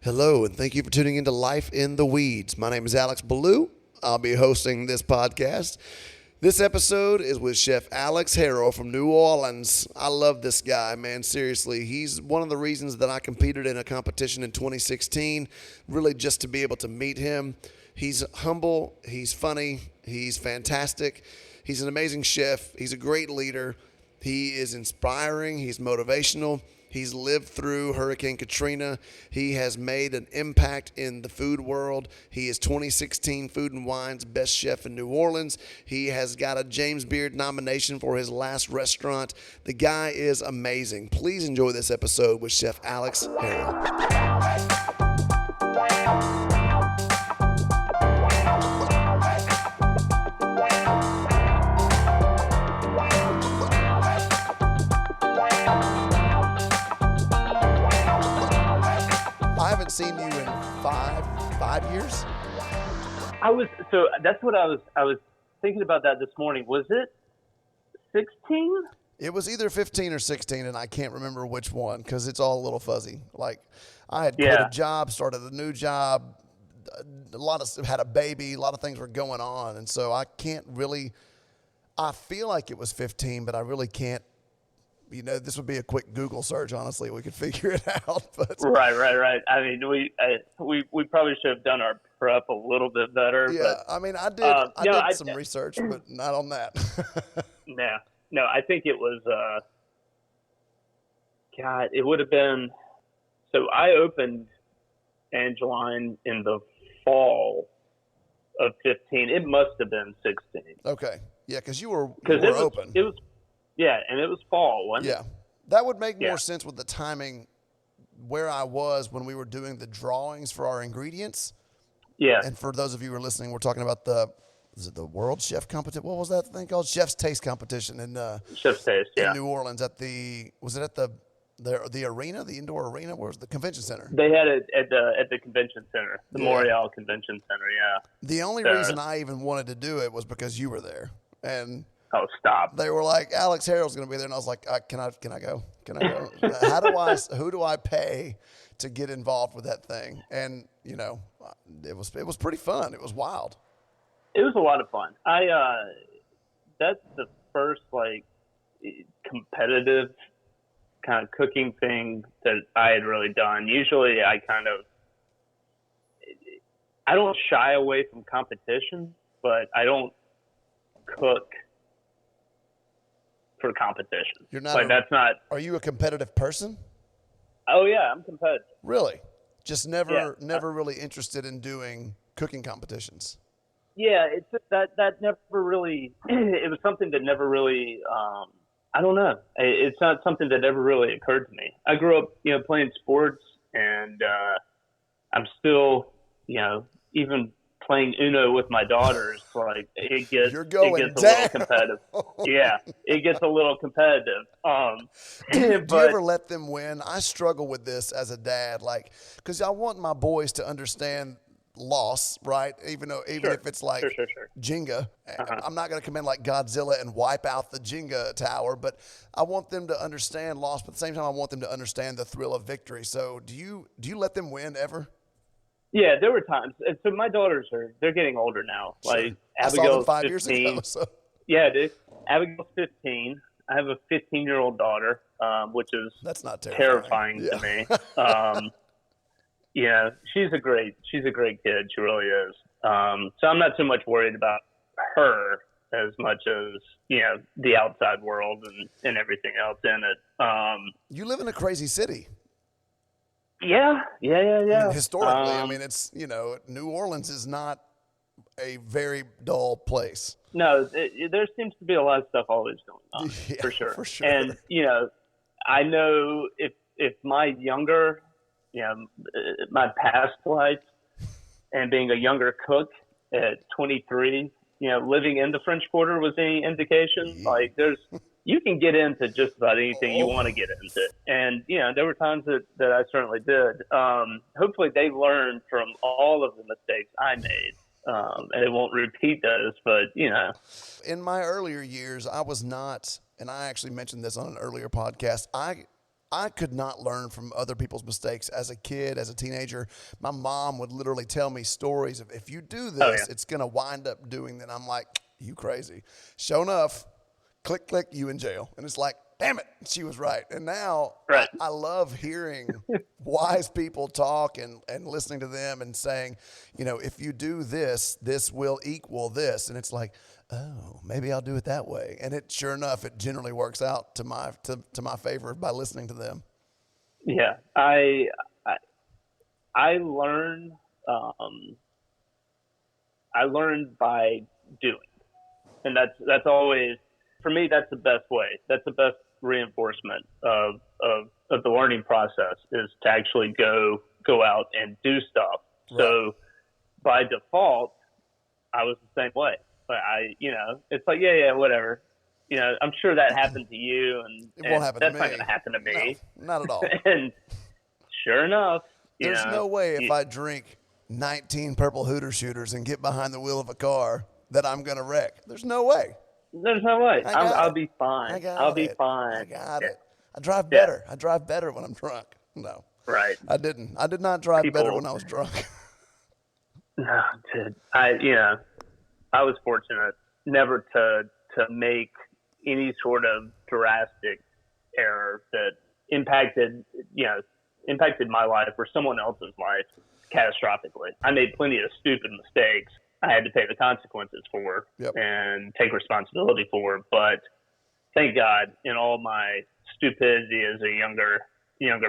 Hello, and thank you for tuning into Life in the Weeds. My name is Alex Belew. I'll be hosting this podcast. This episode is with Chef Alex Harrell from New Orleans. I love this guy, man. Seriously, he's one of the reasons that I competed in a competition in 2016, really just to be able to meet him. He's humble, he's funny, he's fantastic. He's an amazing chef. He's a great leader. He is inspiring. He's motivational. He's lived through Hurricane Katrina. He has made an impact in the food world. He is 2016 Food and Wine's Best Chef in New Orleans. He has got a James Beard nomination for his last restaurant. The guy is amazing. Please enjoy this episode with Chef Alex Harrell. I haven't seen you in five years. That's what I was thinking about that this morning. Was it 16? It was either 15 or 16, and I can't remember which one because it's all a little fuzzy. Like, I had quit a job, started a new job, had a baby, a lot of things were going on, and so I can't really. I feel like it was 15, but I really can't. You know, this would be a quick Google search. Honestly, we could figure it out. But Right. I mean, we probably should have done our prep a little bit better. Yeah, but, I mean, I did some research, but not on that. No, I think it was. It would have been. So I opened Angeline in the fall of 15. It must have been 16. Okay, yeah, because you were open. It was. Yeah, and it was fall, wasn't it? Yeah. That would make more sense with the timing where I was when we were doing the drawings for our ingredients. Yeah. And for those of you who are listening, we're talking about the World Chef Competition? What was that thing called? Chef's Taste Competition in Chef's Taste, in New Orleans at the arena, the indoor arena? Where was the convention center? They had it at the convention center, the Montreal Convention Center, yeah. The only reason I even wanted to do it was because you were there. And oh, stop. They were like, Alex Harrell's going to be there. And I was like, can I go? Can I go? Who do I pay to get involved with that thing? And, you know, it was pretty fun. It was wild. It was a lot of fun. That's the first, like, competitive kind of cooking thing that I had really done. Usually I don't shy away from competition, but I don't cook for competition. You're not. Like, that's not. Are you a competitive person? Oh yeah, I'm competitive. Really? Just never really interested in doing cooking competitions. Yeah, it's that never really. It was something that never really. I don't know. It's not something that ever really occurred to me. I grew up, playing sports, and I'm still, even playing Uno with my daughters, like it gets a little competitive. Yeah, it gets a little competitive. Do you ever let them win? I struggle with this as a dad, like, because I want my boys to understand loss, right? Even if it's like Jenga. I'm not going to come in like Godzilla and wipe out the Jenga tower, but I want them to understand loss, but at the same time, I want them to understand the thrill of victory. So do you let them win ever? Yeah, there were times. And so my daughters they're getting older now. Like Abigail's 5 15. years ago. So. Yeah, dude. Abigail's 15. I have a 15-year-old daughter, which is that's not terrifying to me. Yeah, she's a great kid. She really is. So I'm not so much worried about her as much as, the outside world and everything else in it. You live in a crazy city. Yeah. I mean, historically, it's, New Orleans is not a very dull place. No, there seems to be a lot of stuff always going on, for sure. And, I know if my younger, my past life and being a younger cook at 23, living in the French Quarter was any indication, like you can get into just about anything you want to get into. And, there were times that I certainly did. Hopefully they learned from all of the mistakes I made. And it won't repeat those, but, In my earlier years, I was not, and I actually mentioned this on an earlier podcast, I I could not learn from other people's mistakes as a kid, as a teenager. My mom would literally tell me stories of, if you do this, it's going to wind up doing that. I'm like, you crazy. Sure enough, click, click, you in jail. And it's like, damn it, she was right. And now I love hearing wise people talk and listening to them and saying, you know, if you do this, this will equal this. And it's like, oh, maybe I'll do it that way. And it, sure enough, it generally works out to my favor by listening to them. Yeah, I learn. I learned by doing, and that's always, for me, that's the best way. That's the best reinforcement of the learning process, is to actually go out and do stuff. Right. So by default, I was the same way. But it's like, yeah, whatever. You know, I'm sure that happened to you, and it won't happen to me. That's not going to happen to me. No, not at all. And sure enough, there's no way if I drink 19 purple Hooter shooters and get behind the wheel of a car that I'm going to wreck. There's no way. There's no way. I'll be fine. I'll be fine. I got it. I drive better. I drive better when I'm drunk. No. Right. I didn't. I did not drive better when I was drunk. No, dude. I was fortunate never to make any sort of drastic error that impacted my life or someone else's life catastrophically. I made plenty of stupid mistakes I had to pay the consequences for and take responsibility for. But thank God, in all my stupidity as a younger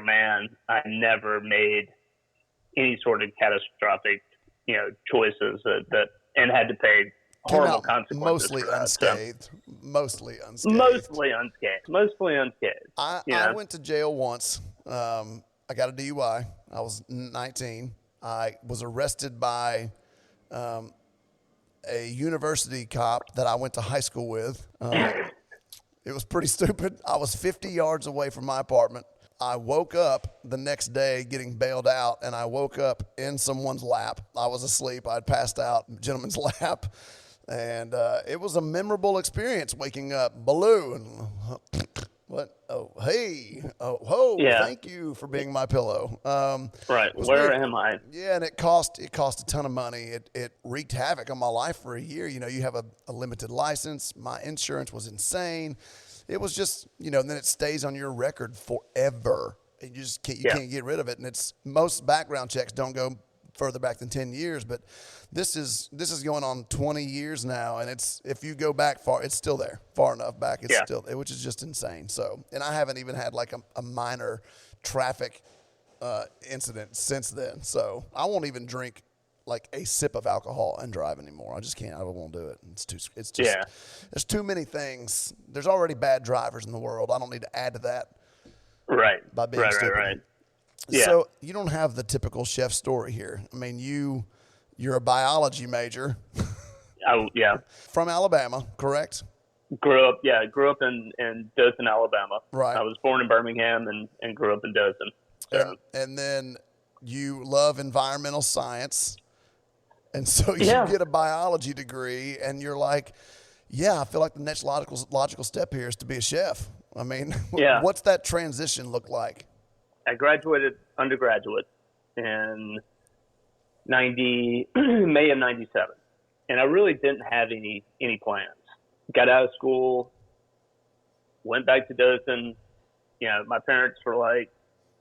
man, I never made any sort of catastrophic, choices that and had to pay horrible consequences. Mostly unscathed. Mostly unscathed. I went to jail once. I got a DUI. I was 19. I was arrested by a university cop that I went to high school with. It was pretty stupid. I was 50 yards away from my apartment. I woke up the next day getting bailed out, and I woke up in someone's lap. I was asleep. I'd passed out in a gentleman's lap. And it was a memorable experience waking up. Belew. And what? Oh, hey. Oh, thank you for being my pillow. Right. Where am I? Yeah, and it cost a ton of money. It wreaked havoc on my life for a year. You know, you have a limited license. My insurance was insane. It was just, then it stays on your record forever. You just can't get rid of it. And most background checks don't go further back than 10 years, but this is going on 20 years now, and if you go back far, it's still there, far enough back, it's still, which is just insane. So, and I haven't even had like a minor traffic incident since then. So I won't even drink like a sip of alcohol and drive anymore. I just can't. I won't do it. There's too many things. There's already bad drivers in the world. I don't need to add to that. Right. By being stupid. Right. Yeah. So you don't have the typical chef story here. I mean, you're a biology major. Oh, yeah. From Alabama, correct? Grew up in Dothan, Alabama. Right. I was born in Birmingham and grew up in Dothan. So. And then you love environmental science. And so you get a biology degree, and you're like, I feel like the next logical step here is to be a chef. I mean, what's that transition look like? I graduated undergraduate in May of 97. And I really didn't have any plans. Got out of school, went back to Dothan. My parents were like,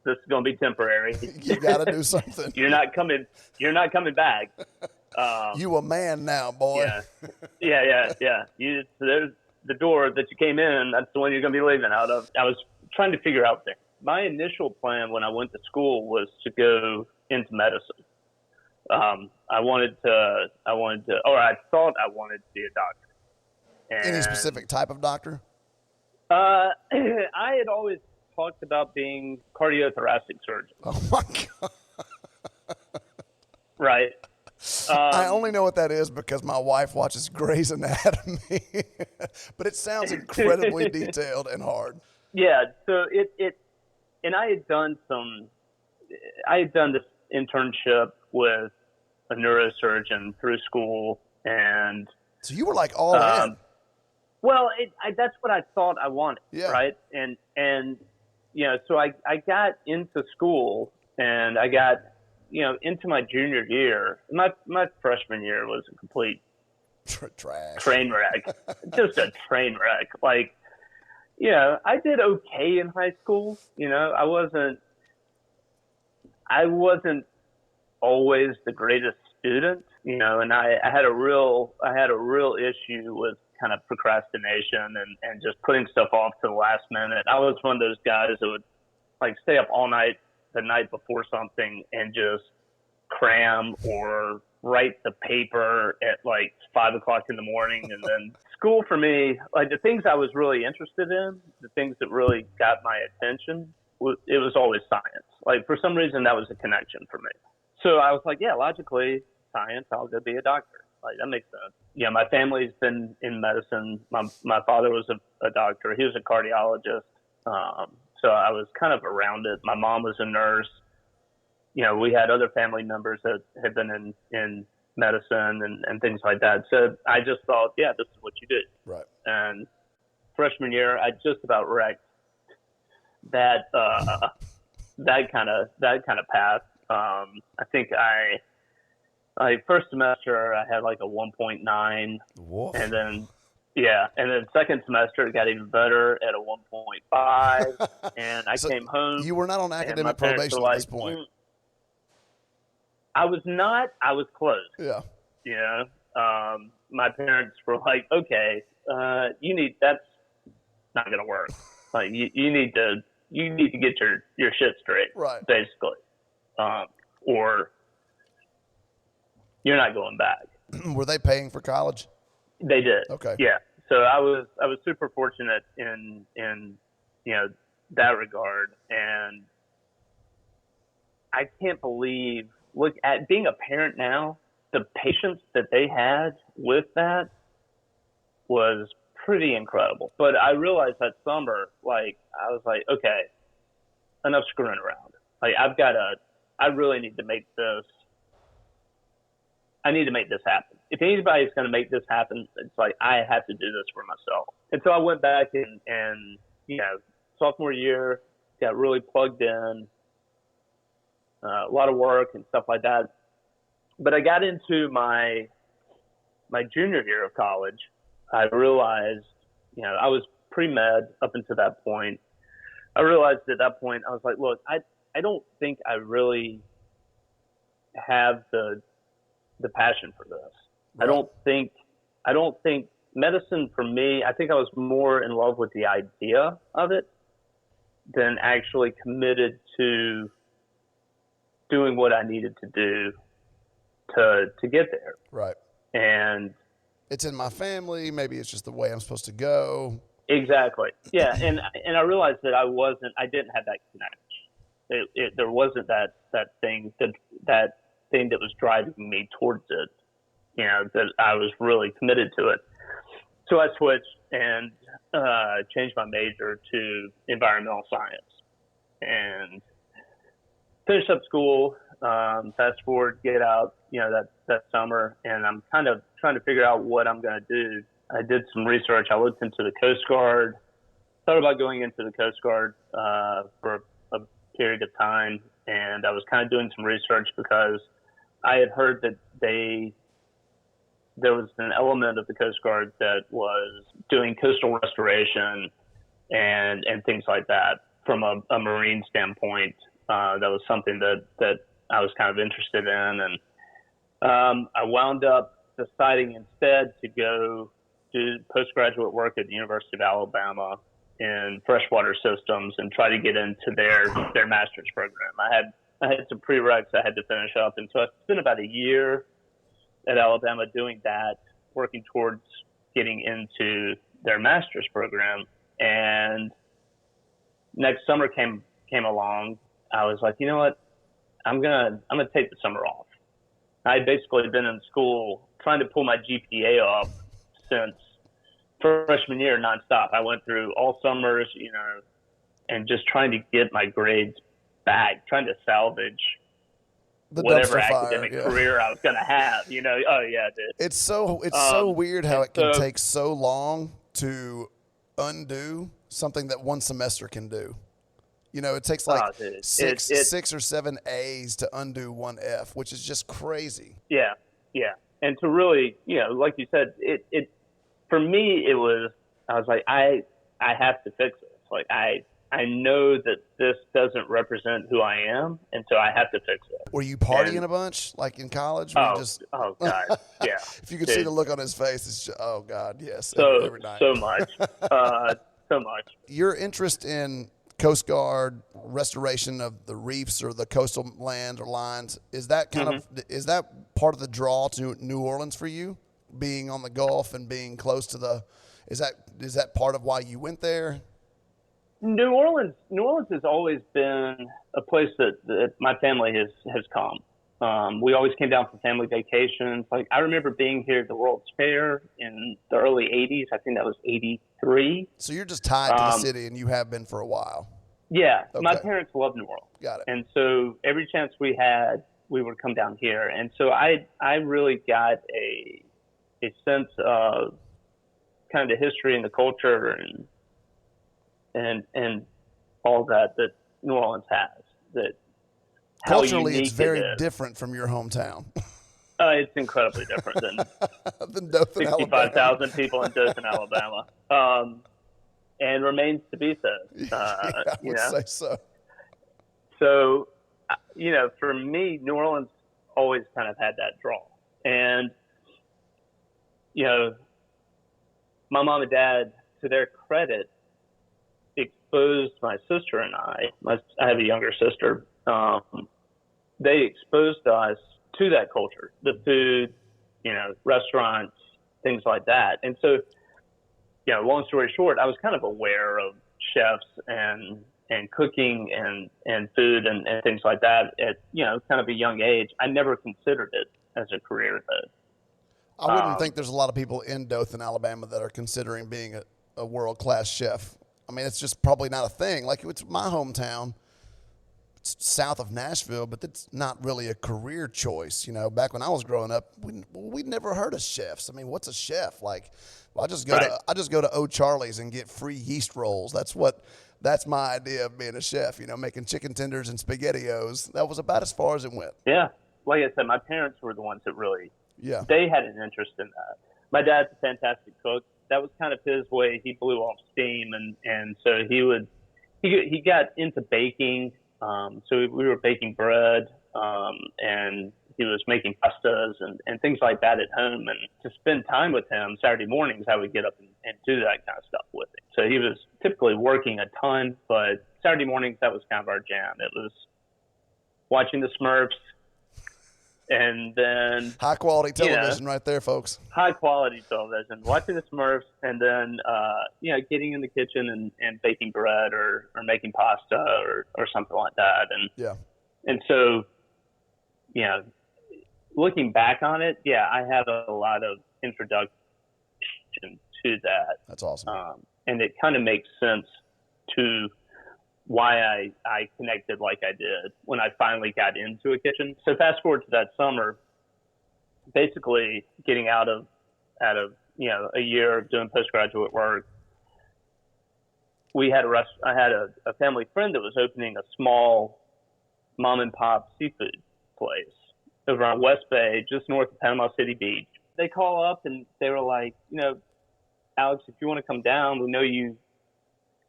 this is going to be temporary. You got to do something. You're not coming back. You a man now, boy. Yeah. There's the door that you came in. That's the one you're going to be leaving out of. I was trying to figure out things. My initial plan when I went to school was to go into medicine. I thought I wanted to be a doctor. And, any specific type of doctor? I had always talked about being cardiothoracic surgeon. Oh my God. Right. I only know what that is because my wife watches Grey's Anatomy, but it sounds incredibly detailed and hard. Yeah. So and I had done this internship with a neurosurgeon through school, and so you were like all in. Well, that's what I thought I wanted, right? And so I got into school and I got, into my junior year. My freshman year was a complete trash train wreck, just a train wreck. Like, I did okay in high school. I wasn't always the greatest student, and I had a real issue with kind of procrastination and just putting stuff off to the last minute. I was one of those guys that would like stay up all night the night before something and just cram or write the paper at like 5 o'clock in the morning. And then school for me, like the things I was really interested in, the things that really got my attention, it was always science. Like for some reason that was a connection for me. So I was like, yeah, logically, science, I'll go be a doctor. Like that makes sense. Yeah, my family's been in medicine. My father was a doctor. He was a cardiologist. So I was kind of around it. My mom was a nurse. We had other family members that had been in medicine and things like that. So I just thought, yeah, this is what you do. Right. And freshman year, I just about wrecked that kind of path. I think first semester I had like a 1.9. Woof. And then second semester it got even better at a 1.5. And I came home. You were not on academic probation at this point. I was not. I was close. Yeah. My parents were like, okay, that's not going to work. Like you need to get your shit straight. Right. Basically. Or you're not going back. Were they paying for college? They did. Okay. Yeah. So I was super fortunate in that regard, and I can't believe, look at being a parent now, the patience that they had with that was pretty incredible. But I realized that summer, like I was like, okay, enough screwing around. Like I really need to make this. I need to make this happen. If anybody's going to make this happen, it's like I have to do this for myself. And so I went back and sophomore year, got really plugged in, a lot of work and stuff like that. But I got into my junior year of college. I realized, I was pre-med up until that point. I realized at that point, I was like, look, I don't think I really have the passion for this. Right. I don't think medicine for me, I think I was more in love with the idea of it than actually committed to doing what I needed to do to get there. Right. And it's in my family. Maybe it's just the way I'm supposed to go. Exactly. Yeah. And I realized that I didn't have that connection. There wasn't that thing that was driving me towards it, that I was really committed to it. So I switched and changed my major to environmental science and finished up school. Fast forward, get out, that summer, and I'm kind of trying to figure out what I'm going to do. I did some research. I looked into the Coast Guard, thought about going into the Coast Guard for a period of time, and I was kind of doing some research because I had heard that there was an element of the Coast Guard that was doing coastal restoration and things like that from a marine standpoint. That was something that I was kind of interested in. And I wound up deciding instead to go do postgraduate work at the University of Alabama in freshwater systems and try to get into their master's program. I had some prereqs I had to finish up. And so I spent about a year at Alabama doing that, working towards getting into their master's program. And next summer came along. I was like, you know what? I'm gonna take the summer off. I had basically been in school trying to pull my GPA up since freshman year nonstop. I went through all summers, and just trying to get my grades back, trying to salvage the whatever academic career I was going to have, Oh yeah, dude. It's so weird how it can take so long to undo something that one semester can do. You know, it takes like Oh, dude. six or seven A's to undo one F, which is just crazy. Yeah, yeah. And to really, like you said, it for me, I was like, I have to fix this. Like, I know that this doesn't represent who I am, and so I have to fix it. Were you partying a bunch, like in college? Were you just... oh God, yeah. If you could see the look on his face, it's just, oh God, yes. So every night. so much, so much. Your interest in Coast Guard restoration of the reefs or the coastal land or lines, is that is that part of the draw to New Orleans for you, being on the Gulf and being close to is that part of why you went there? New Orleans has always been a place that my family has come. We always came down for family vacations. Like, I remember being here at the World's Fair in the early 80s. I think that was 83. So you're just tied to the city, and you have been for a while. Yeah. Okay. My parents loved New Orleans. Got it. And so every chance we had, we would come down here. And so I really got a sense of kind of the history and the culture and all that New Orleans has. That culturally, it's very different from your hometown. It's incredibly different than Dothan, 65,000 people in Dothan, Alabama, and remains to be so. I would say so. So, for me, New Orleans always kind of had that draw, and my mom and dad, to their credit, exposed my sister and I have a younger sister. They exposed us to that culture, the food, restaurants, things like that. And so, long story short, I was kind of aware of chefs and cooking and food and things like that at, kind of a young age. I never considered it as a career, though. I wouldn't think there's a lot of people in Dothan, Alabama that are considering being a world-class chef. I mean, it's just probably not a thing. Like, it's my hometown. It's south of Nashville, but it's not really a career choice. Back when I was growing up, we'd never heard of chefs. I mean, what's a chef? Like, well, I just go to O'Charlie's and get free yeast rolls. That's my idea of being a chef, making chicken tenders and SpaghettiOs. That was about as far as it went. Yeah. Like I said, my parents were the ones that really, they had an interest in that. My dad's a fantastic cook. That was kind of his way. He blew off steam, and so he got into baking. So we were baking bread, and he was making pastas and things like that at home. And to spend time with him Saturday mornings, I would get up and do that kind of stuff with him. So he was typically working a ton, but Saturday mornings, that was kind of our jam. It was watching the Smurfs. And then high quality television right there, folks. High quality television, watching the Smurfs, and then getting in the kitchen and baking bread or making pasta or something like that. And so looking back on it, I have a lot of introduction to that. That's awesome. And it kind of makes sense to why I connected like I did when I finally got into a kitchen. So fast forward to that summer, basically getting out of a year of doing postgraduate work. I had a family friend that was opening a small mom and pop seafood place over on West Bay, just north of Panama City Beach. They call up and they were like, Alex, if you want to come down, we know you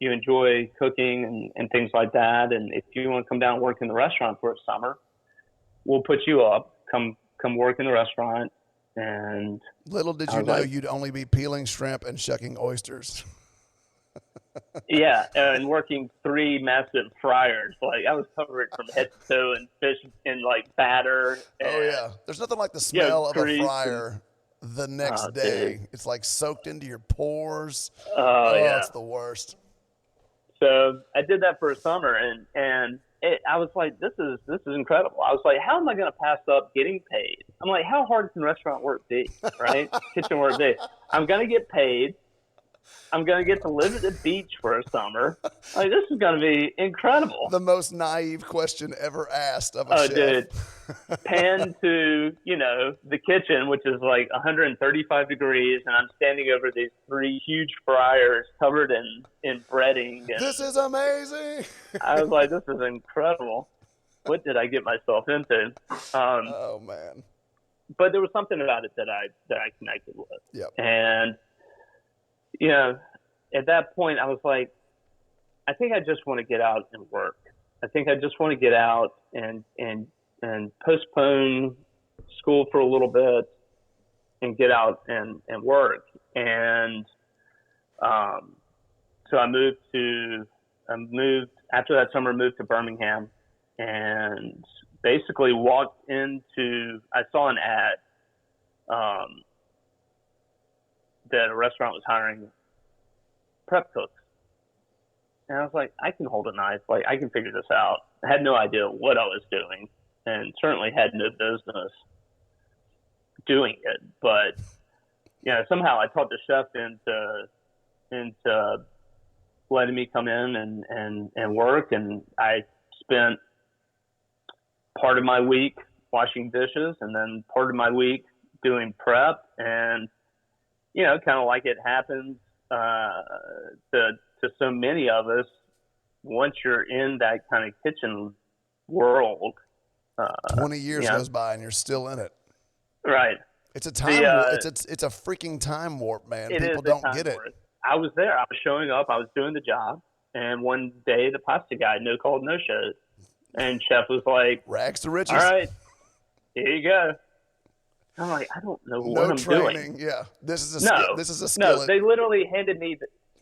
enjoy cooking and things like that. And if you want to come down and work in the restaurant for a summer, we'll put you up, come work in the restaurant. And little did you know you'd only be peeling shrimp and shucking oysters. Yeah. And working 3 massive fryers. Like, I was covered from head to toe in fish and like batter. And, there's nothing like the smell of a fryer the next day. Dude. It's like soaked into your pores. It's the worst. So I did that for a summer, and I was like, this is incredible. I was like, how am I going to pass up getting paid? I'm like, how hard can restaurant work be, right? Kitchen work be? I'm going to get paid, I'm going to get to live at the beach for a summer. Like, this is going to be incredible. The most naive question ever asked of a chef. Dude. Pan to, the kitchen, which is like 135 degrees, and I'm standing over these 3 huge fryers covered in breading. And this is amazing. I was like, this is incredible. What did I get myself into? Oh, man. But there was something about it that I connected with. Yep. And, at that point I was like, I think I just want to get out and work. I think I just want to get out and postpone school for a little bit and get out and work. And so I moved after that summer, moved to Birmingham, and basically I saw an ad that a restaurant was hiring prep cooks. And I was like, I can hold a knife. Like, I can figure this out. I had no idea what I was doing, and certainly had no business doing it. But, somehow I talked the chef into letting me come in and work. And I spent part of my week washing dishes and then part of my week doing prep. And, kind of like it happens to so many of us, once you're in that kind of kitchen world, 20 years goes by and you're still in it. Right. It's a time. It's a freaking time warp, man. People don't get it. I was there. I was showing up. I was doing the job, and one day the pasta guy no called, no showed, and chef was like, "Rags to riches." All right, here you go. I'm like, I don't know what I'm doing. Yeah, this is a skill. No, they literally handed me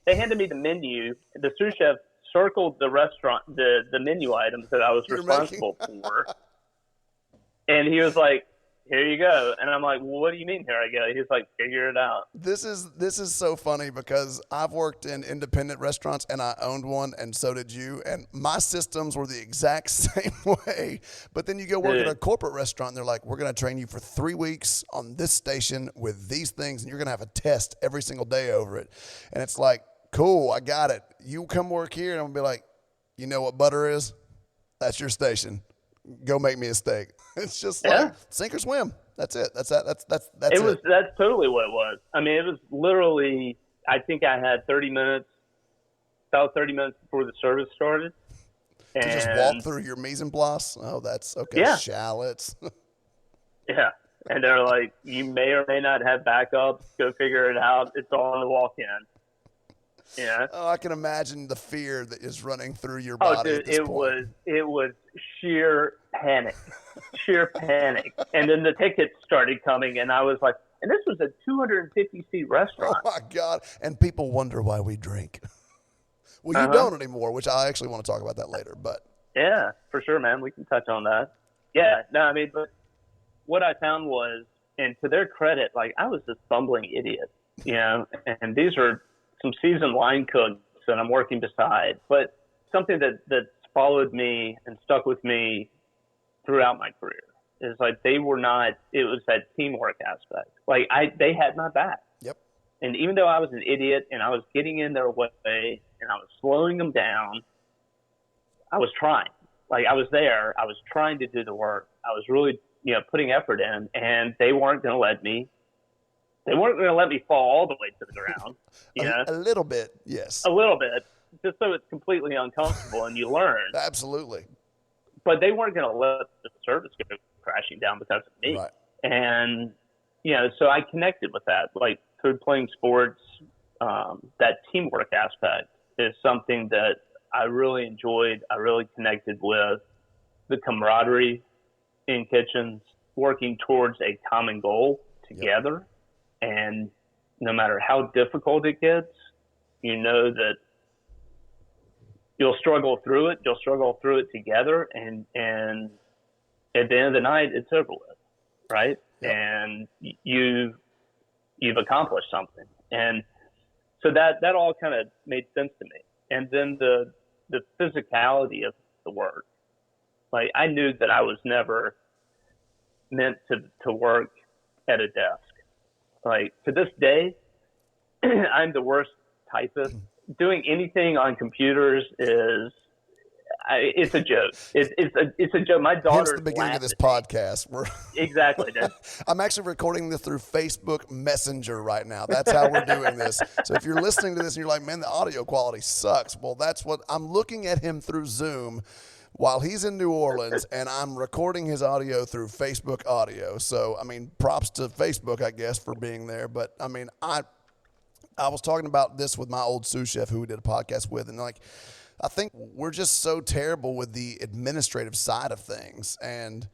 the menu. The sous chef circled the restaurant, the menu items that I was responsible for, and he was like, here you go. And I'm like, well, what do you mean here I go? He's like, figure it out. This is so funny because I've worked in independent restaurants and I owned one, and so did you. And my systems were the exact same way. But then you go work at a corporate restaurant and they're like, we're going to train you for 3 weeks on this station with these things, and you're going to have a test every single day over it. And it's like, cool, I got it. You come work here, and I'm going to be like, you know what butter is? That's your station. Go make me a steak. It's just like sink or swim. That's it. That's it. That's totally what it was. I mean, it was literally, I think I had about 30 minutes before the service started. To just walk through your mise en place. Oh, that's okay. Yeah. Shallots. Yeah. And they're like, you may or may not have backup. Go figure it out. It's all on the walk-in. Yeah. Oh, I can imagine the fear that is running through your body. Oh, dude, at this point. It was sheer panic, And then the tickets started coming, and I was like, and this was a 250-seat restaurant. Oh my God! And people wonder why we drink. Well, you don't anymore, which I actually want to talk about that later. But yeah, for sure, man. We can touch on that. Yeah. No, I mean, but what I found was, and to their credit, like, I was this bumbling idiot, and these are some seasoned line cooks that I'm working beside, but something that's followed me and stuck with me throughout my career is like, it was that teamwork aspect. Like, they had my back. Yep. And even though I was an idiot and I was getting in their way and I was slowing them down, I was trying. Like, I was there. I was trying to do the work. I was really, putting effort in, and they weren't going to let me. They weren't going to let me fall all the way to the ground. A little bit, yes. A little bit, just so it's completely uncomfortable and you learn. Absolutely. But they weren't going to let the service go crashing down because of me. Right. And, so I connected with that. Like, through playing sports, that teamwork aspect is something that I really enjoyed. I really connected with the camaraderie in kitchens, working towards a common goal together. Yep. And no matter how difficult it gets, that you'll struggle through it. You'll struggle through it together. And at the end of the night, it's over with, right? Yep. And you've accomplished something. And so that all kind of made sense to me. And then the physicality of the work. Like, I knew that I was never meant to work at a desk. Like, to this day, I'm the worst typist. Doing anything on computers it's a joke. It's a joke. My daughter's Hence the beginning of this laughing. podcast. Exactly, dude. I'm actually recording this through Facebook Messenger right now. That's how we're doing this. So if you're listening to this and you're like, man, the audio quality sucks. Well, that's what I'm looking at him through Zoom while he's in New Orleans, and I'm recording his audio through Facebook audio. So, I mean, props to Facebook, I guess, for being there. But, I mean, I was talking about this with my old sous chef who we did a podcast with, and like, I think we're just so terrible with the administrative side of things and,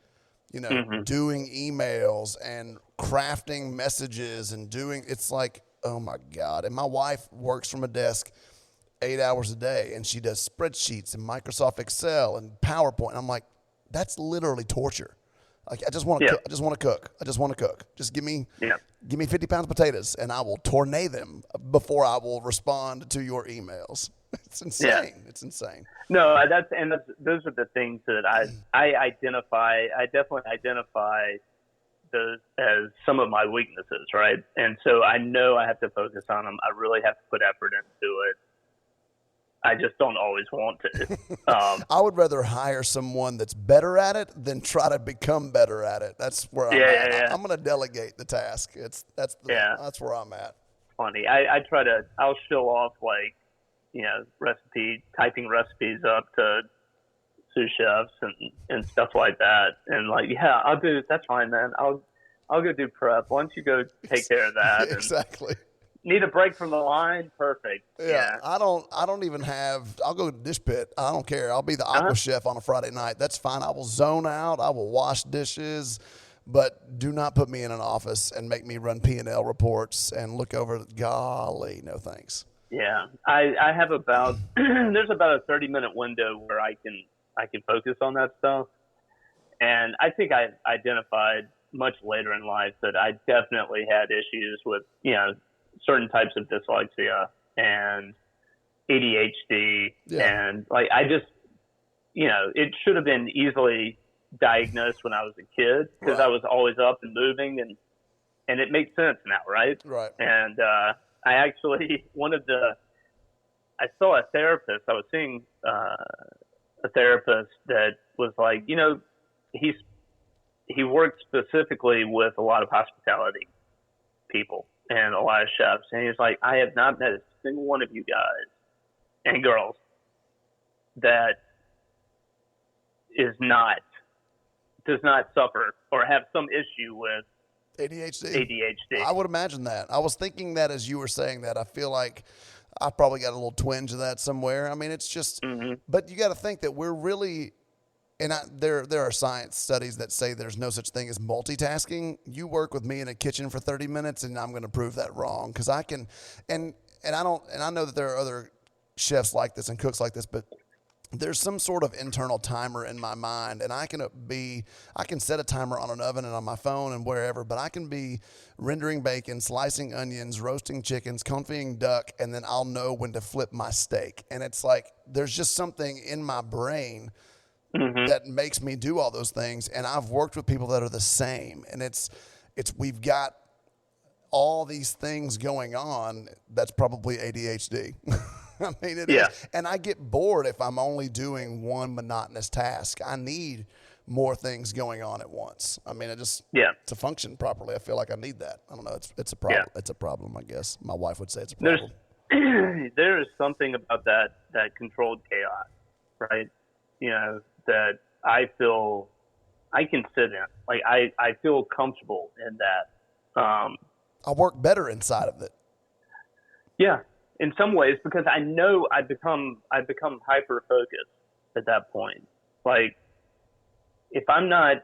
you know, doing emails and crafting messages and it's like, oh my God. And my wife works from a desk 8 hours a day, and she does spreadsheets and Microsoft Excel and PowerPoint. And I'm like, that's literally torture. Like, I just want to cook. I just want to cook. Just give me 50 pounds of potatoes, and I will tornado them before I will respond to your emails. It's insane. Yeah. It's insane. No, those are the things that I identify. I definitely identify those as some of my weaknesses, right? And so I know I have to focus on them. I really have to put effort into it. I just don't always want to. I would rather hire someone that's better at it than try to become better at it. That's where I'm at. Yeah. I'm going to delegate the task. That's where I'm at. Funny. I'll show off, like, you know, typing recipes up to sous chefs and stuff like that. And like, yeah, I'll do it. That's fine, man. I'll go do prep. Why don't you go take care of that? Exactly. Need a break from the line? Perfect. Yeah. I don't even I'll go to the dish pit. I don't care. I'll be the aqua chef on a Friday night. That's fine. I will zone out. I will wash dishes, but do not put me in an office and make me run P&L reports and look over. Golly, no thanks. Yeah. I have there's about a 30-minute window where I can focus on that stuff. And I think I identified much later in life that I definitely had issues with, you know, certain types of dyslexia and ADHD. Yeah. And like, I just, you know, it should have been easily diagnosed when I was a kid because I was always up and moving and it makes sense now. Right. Right. And, I actually, I saw a therapist. I was seeing a therapist that was like, you know, he worked specifically with a lot of hospitality people and a lot of chefs. And he's like, I have not met a single one of you guys and girls that does not suffer or have some issue with ADHD. I would imagine that. I was thinking that as you were saying that. I feel like I probably got a little twinge of that somewhere. I mean, it's just, but you got to think that we're really, and there are science studies that say there's no such thing as multitasking. You work with me in a kitchen for 30 minutes, and I'm going to prove that wrong because I can, and I know that there are other chefs like this and cooks like this, but there's some sort of internal timer in my mind, and I can set a timer on an oven and on my phone and wherever, but I can be rendering bacon, slicing onions, roasting chickens, confying duck, and then I'll know when to flip my steak. And it's like, there's just something in my brain that makes me do all those things. And I've worked with people that are the same, and we've got all these things going on. That's probably ADHD. I mean, it is. And I get bored if I'm only doing one monotonous task. I need more things going on at once. I mean, to function properly, I feel like I need that. I don't know. It's a problem. It's a problem, I guess. My wife would say it's a problem. There is something about that controlled chaos, right? You know, that I feel I can sit in. Like, I feel comfortable in that. I work better inside of it. Yeah. In some ways, because I know I become hyper focused at that point. Like, if I'm not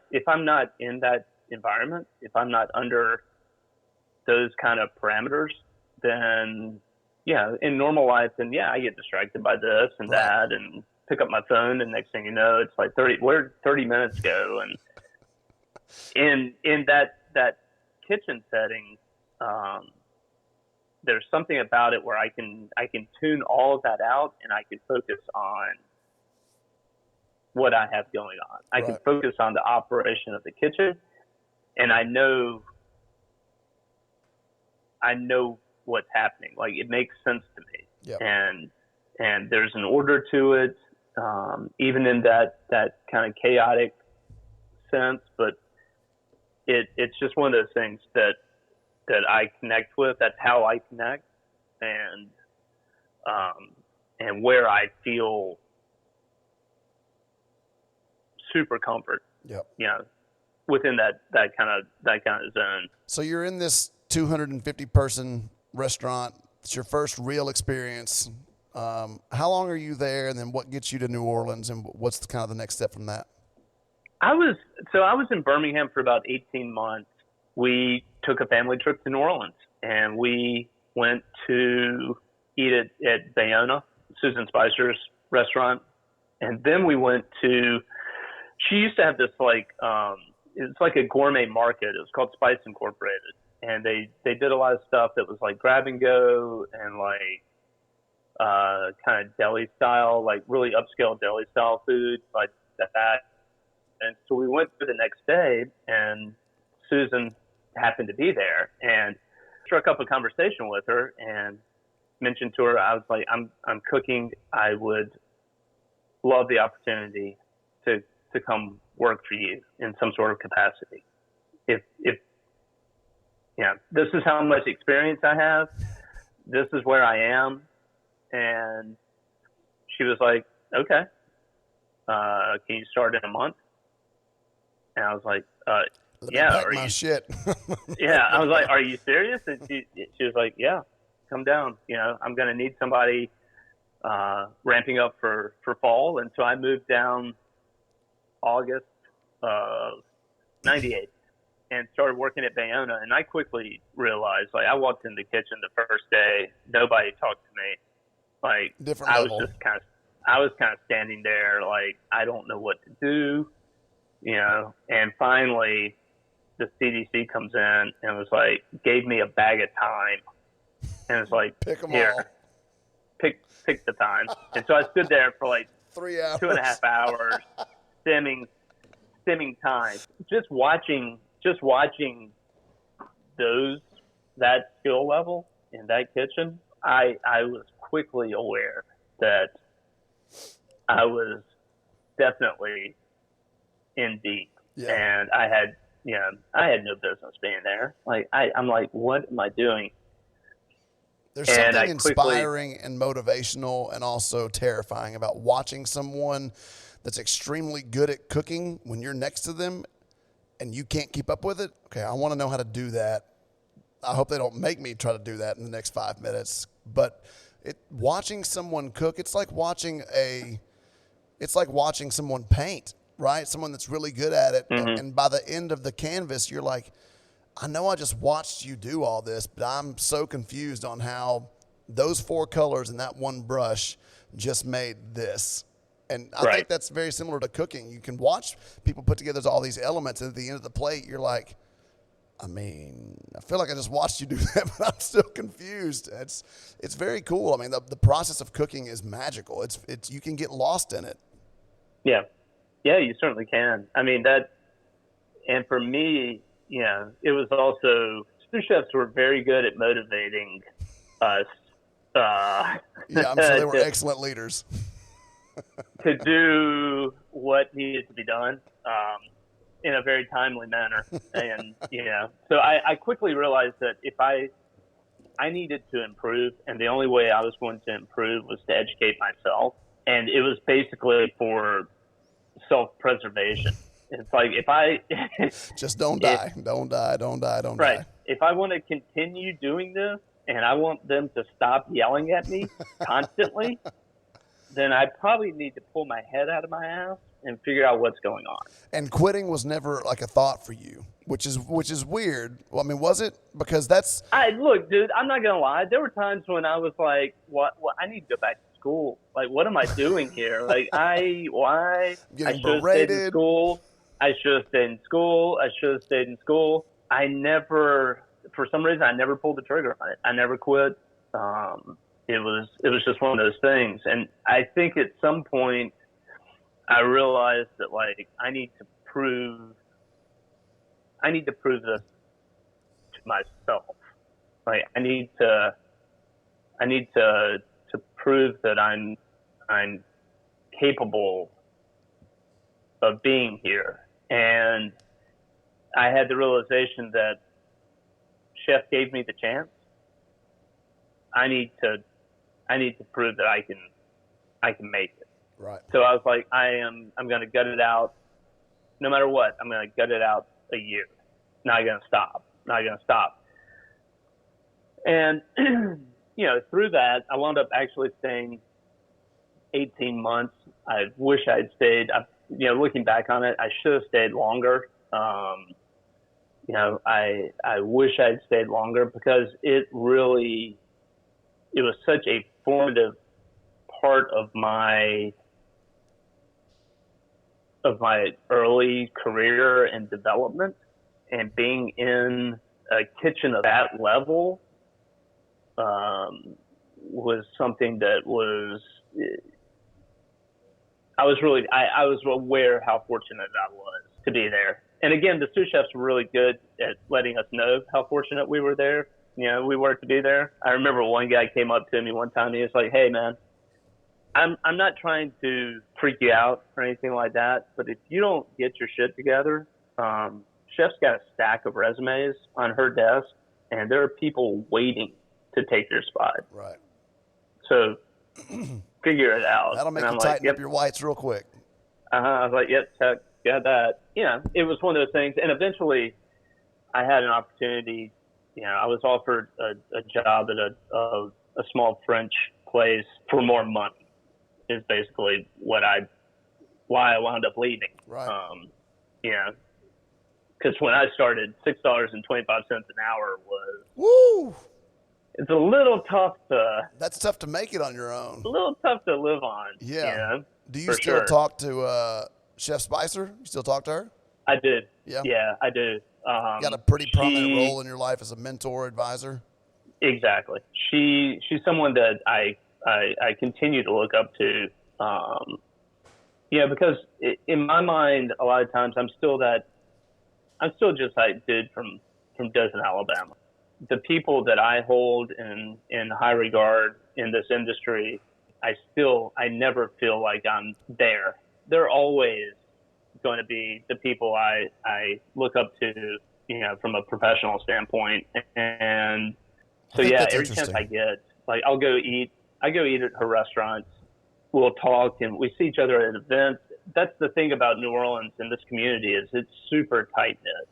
in that environment, if I'm not under those kind of parameters, then in normal life, then I get distracted by this and that, and pick up my phone, and next thing you know, it's like 30 minutes go, and in that kitchen setting, there's something about it where I can tune all of that out, and I can focus on what I have going on. I can focus on the operation of the kitchen, and I know what's happening. Like, it makes sense to me. Yep. And there's an order to it, even in that kind of chaotic sense. But it's just one of those things that I connect with. That's how I connect, and where I feel super comfort. Yep. You know, within that kind of zone. So you're in this 250 person restaurant. It's your first real experience. How long are you there, and then what gets you to New Orleans, and what's kind of the next step from that? I was in Birmingham for about 18 months. We took a family trip to New Orleans, and we went to eat at Bayona, Susan Spicer's restaurant. And then we went to, she used to have this it's like a gourmet market. It was called Spice Incorporated. And they did a lot of stuff that was like grab and go and like kind of deli style, like really upscale deli style food like that. And so we went there the next day, and Susan happened to be there, and struck up a conversation with her and mentioned to her, I was like, I'm cooking. I would love the opportunity to come work for you in some sort of capacity. If this is how much experience I have, this is where I am. And she was like, okay, can you start in a month? And I was like, yeah. Pack my shit. Yeah. I was like, are you serious? And she was like, yeah, come down. You know, I'm going to need somebody ramping up for fall. And so I moved down August of 98 and started working at Bayona. And I quickly realized, like, I walked in the kitchen the first day, nobody talked to me. Like, Different I level. was kind of standing there, like, I don't know what to do, you know. And finally, the CDC comes in and was like, gave me a bag of thyme, and was like, pick them here, all. pick the thyme. And so I stood there for like 3 hours, 2.5 hours, stemming thyme, just watching that skill level in that kitchen. I was quickly aware that I was definitely in deep, and I had no business being there. Like I'm like, what am I doing? There's something inspiring and motivational and also terrifying about watching someone that's extremely good at cooking when you're next to them and you can't keep up with it. Okay, I want to know how to do that. I hope they don't make me try to do that in the next 5 minutes. But watching someone cook, it's like watching someone paint, right? Someone that's really good at it. Mm-hmm. And by the end of the canvas, you're like, I know I just watched you do all this, but I'm so confused on how those 4 colors and that one brush just made this. And I think that's very similar to cooking. You can watch people put together all these elements, and at the end of the plate, you're like, I mean, I feel like I just watched you do that, but I'm still confused. It's very cool. I mean, the process of cooking is magical. It's you can get lost in it. Yeah, you certainly can. I mean and for me, it was also, sous chefs were very good at motivating us. I'm sure they were excellent leaders. To do what needed to be done in a very timely manner. And, so I quickly realized that if I needed to improve, and the only way I was going to improve was to educate myself. And it was basically for self-preservation. It's like, if I just don't die. Right. If I want to continue doing this and I want them to stop yelling at me constantly, then I probably need to pull my head out of my ass and figure out what's going on. And quitting was never like a thought for you, which is weird. Well, I mean, was it? Because look, dude, I'm not gonna lie. There were times when I was like, "What? I need to go back to school. Like, what am I doing here? Like, why? I should have stayed in school. I should have stayed in school. I never, for some reason, I never pulled the trigger on it. I never quit. It was just one of those things. And I think at some point I realized that, like, I need to prove this to myself. Like I need to prove that I'm capable of being here. And I had the realization that Chef gave me the chance. I need to prove that I can make it. Right. So I was like, I'm going to gut it out no matter what. I'm going to gut it out a year. Not going to stop. And, through that, I wound up actually staying 18 months. I wish I'd stayed. Looking back on it, I should have stayed longer. I wish I'd stayed longer because it was such a formative part of my early career and development, and being in a kitchen of that level was something that was. I was aware how fortunate I was to be there. And again, the sous chefs were really good at letting us know how fortunate we were there. We were to be there. I remember one guy came up to me one time. And he was like, "Hey, man, I'm not trying to freak you out or anything like that, but if you don't get your shit together, Chef's got a stack of resumes on her desk, and there are people waiting to take your spot. Right. So figure it out." That'll make and you I'm tighten like, up your whites real quick. I was like, "Yep, check, got that." It was one of those things. And eventually I had an opportunity. I was offered a job at a small French place for more money is basically why I wound up leaving. Right. Because when I started, $6.25 an hour was, woo! It's a little tough That's tough to make it on your own. a little tough to live on. Yeah. Do you for still sure. talk to Chef Spicer? You still talk to her? I did. Yeah. Yeah, I do. Got a pretty prominent role in your life as a mentor, advisor. Exactly. She's someone that I continue to look up to. Because in my mind, a lot of times I'm still just that dude from Dothan, Alabama. The people that I hold in high regard in this industry, I never feel like I'm there. They're always going to be the people I look up to, from a professional standpoint. And so, every chance I get, like I'll go eat at her restaurants. We'll talk and we see each other at events. That's the thing about New Orleans and this community is it's super tight knit.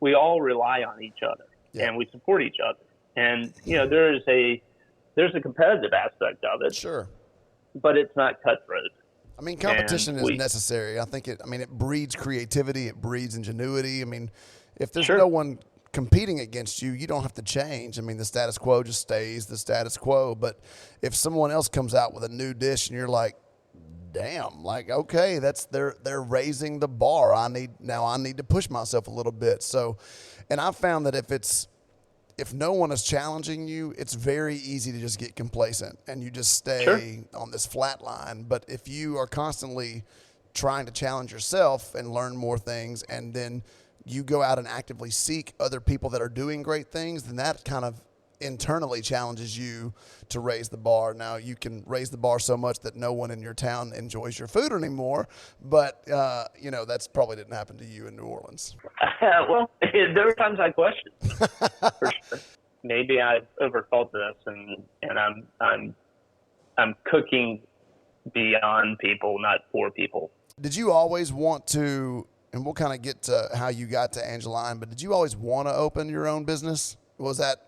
We all rely on each other and we support each other. And, there's a competitive aspect of it. Sure. But it's not cutthroat. I mean, competition is necessary. I think it breeds creativity. It breeds ingenuity. I mean, if there's no one competing against you, you don't have to change. I mean, the status quo just stays the status quo. But if someone else comes out with a new dish and you're like, damn, like, okay, they're raising the bar. I need to push myself a little bit. So, and I've found that if no one is challenging you, it's very easy to just get complacent and you just stay on this flat line. But if you are constantly trying to challenge yourself and learn more things, and then you go out and actively seek other people that are doing great things, then that kind of internally challenges you to raise the bar. Now, you can raise the bar so much that no one in your town enjoys your food anymore, but, that's probably didn't happen to you in New Orleans. Well, there were times I questioned, for sure. Maybe I overthought this, and I'm cooking beyond people, not for people. Did you always want to, and we'll kind of get to how you got to Angeline, but did you always want to open your own business? Was that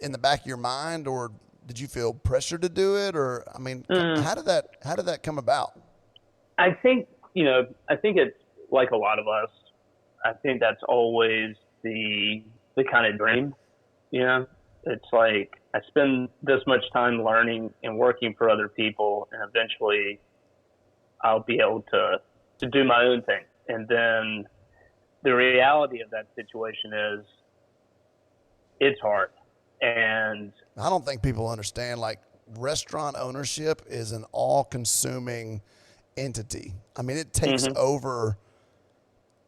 in the back of your mind, or did you feel pressure to do it? Or, I mean, how did that come about? I think it's like a lot of us. I think that's always the kind of dream, it's like I spend this much time learning and working for other people, and eventually I'll be able to do my own thing. And then the reality of that situation is it's hard. And I don't think people understand, like, restaurant ownership is an all-consuming entity. I mean, it takes over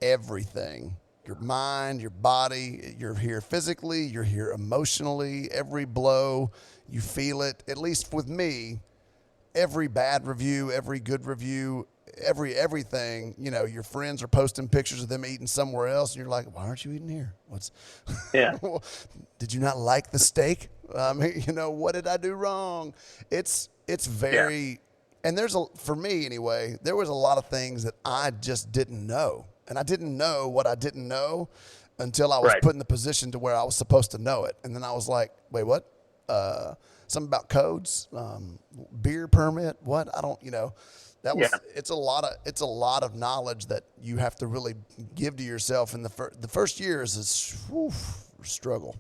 everything. your mind, your body. You're here physically, you're here emotionally. Every blow, you feel it. At least with me, every bad review, every good review, everything, you know, your friends are posting pictures of them eating somewhere else, and you're like, why aren't you eating here? Yeah. Did you not like the steak? You know, what did I do wrong? It's very, and for me anyway, there was a lot of things that I just didn't know. And I didn't know what I didn't know until I was put in the position to where I was supposed to know it. And then I was like, wait, what? Something about codes, beer permit, what? I don't, you know. It's a lot of knowledge that you have to really give to yourself. And the first year is a struggle.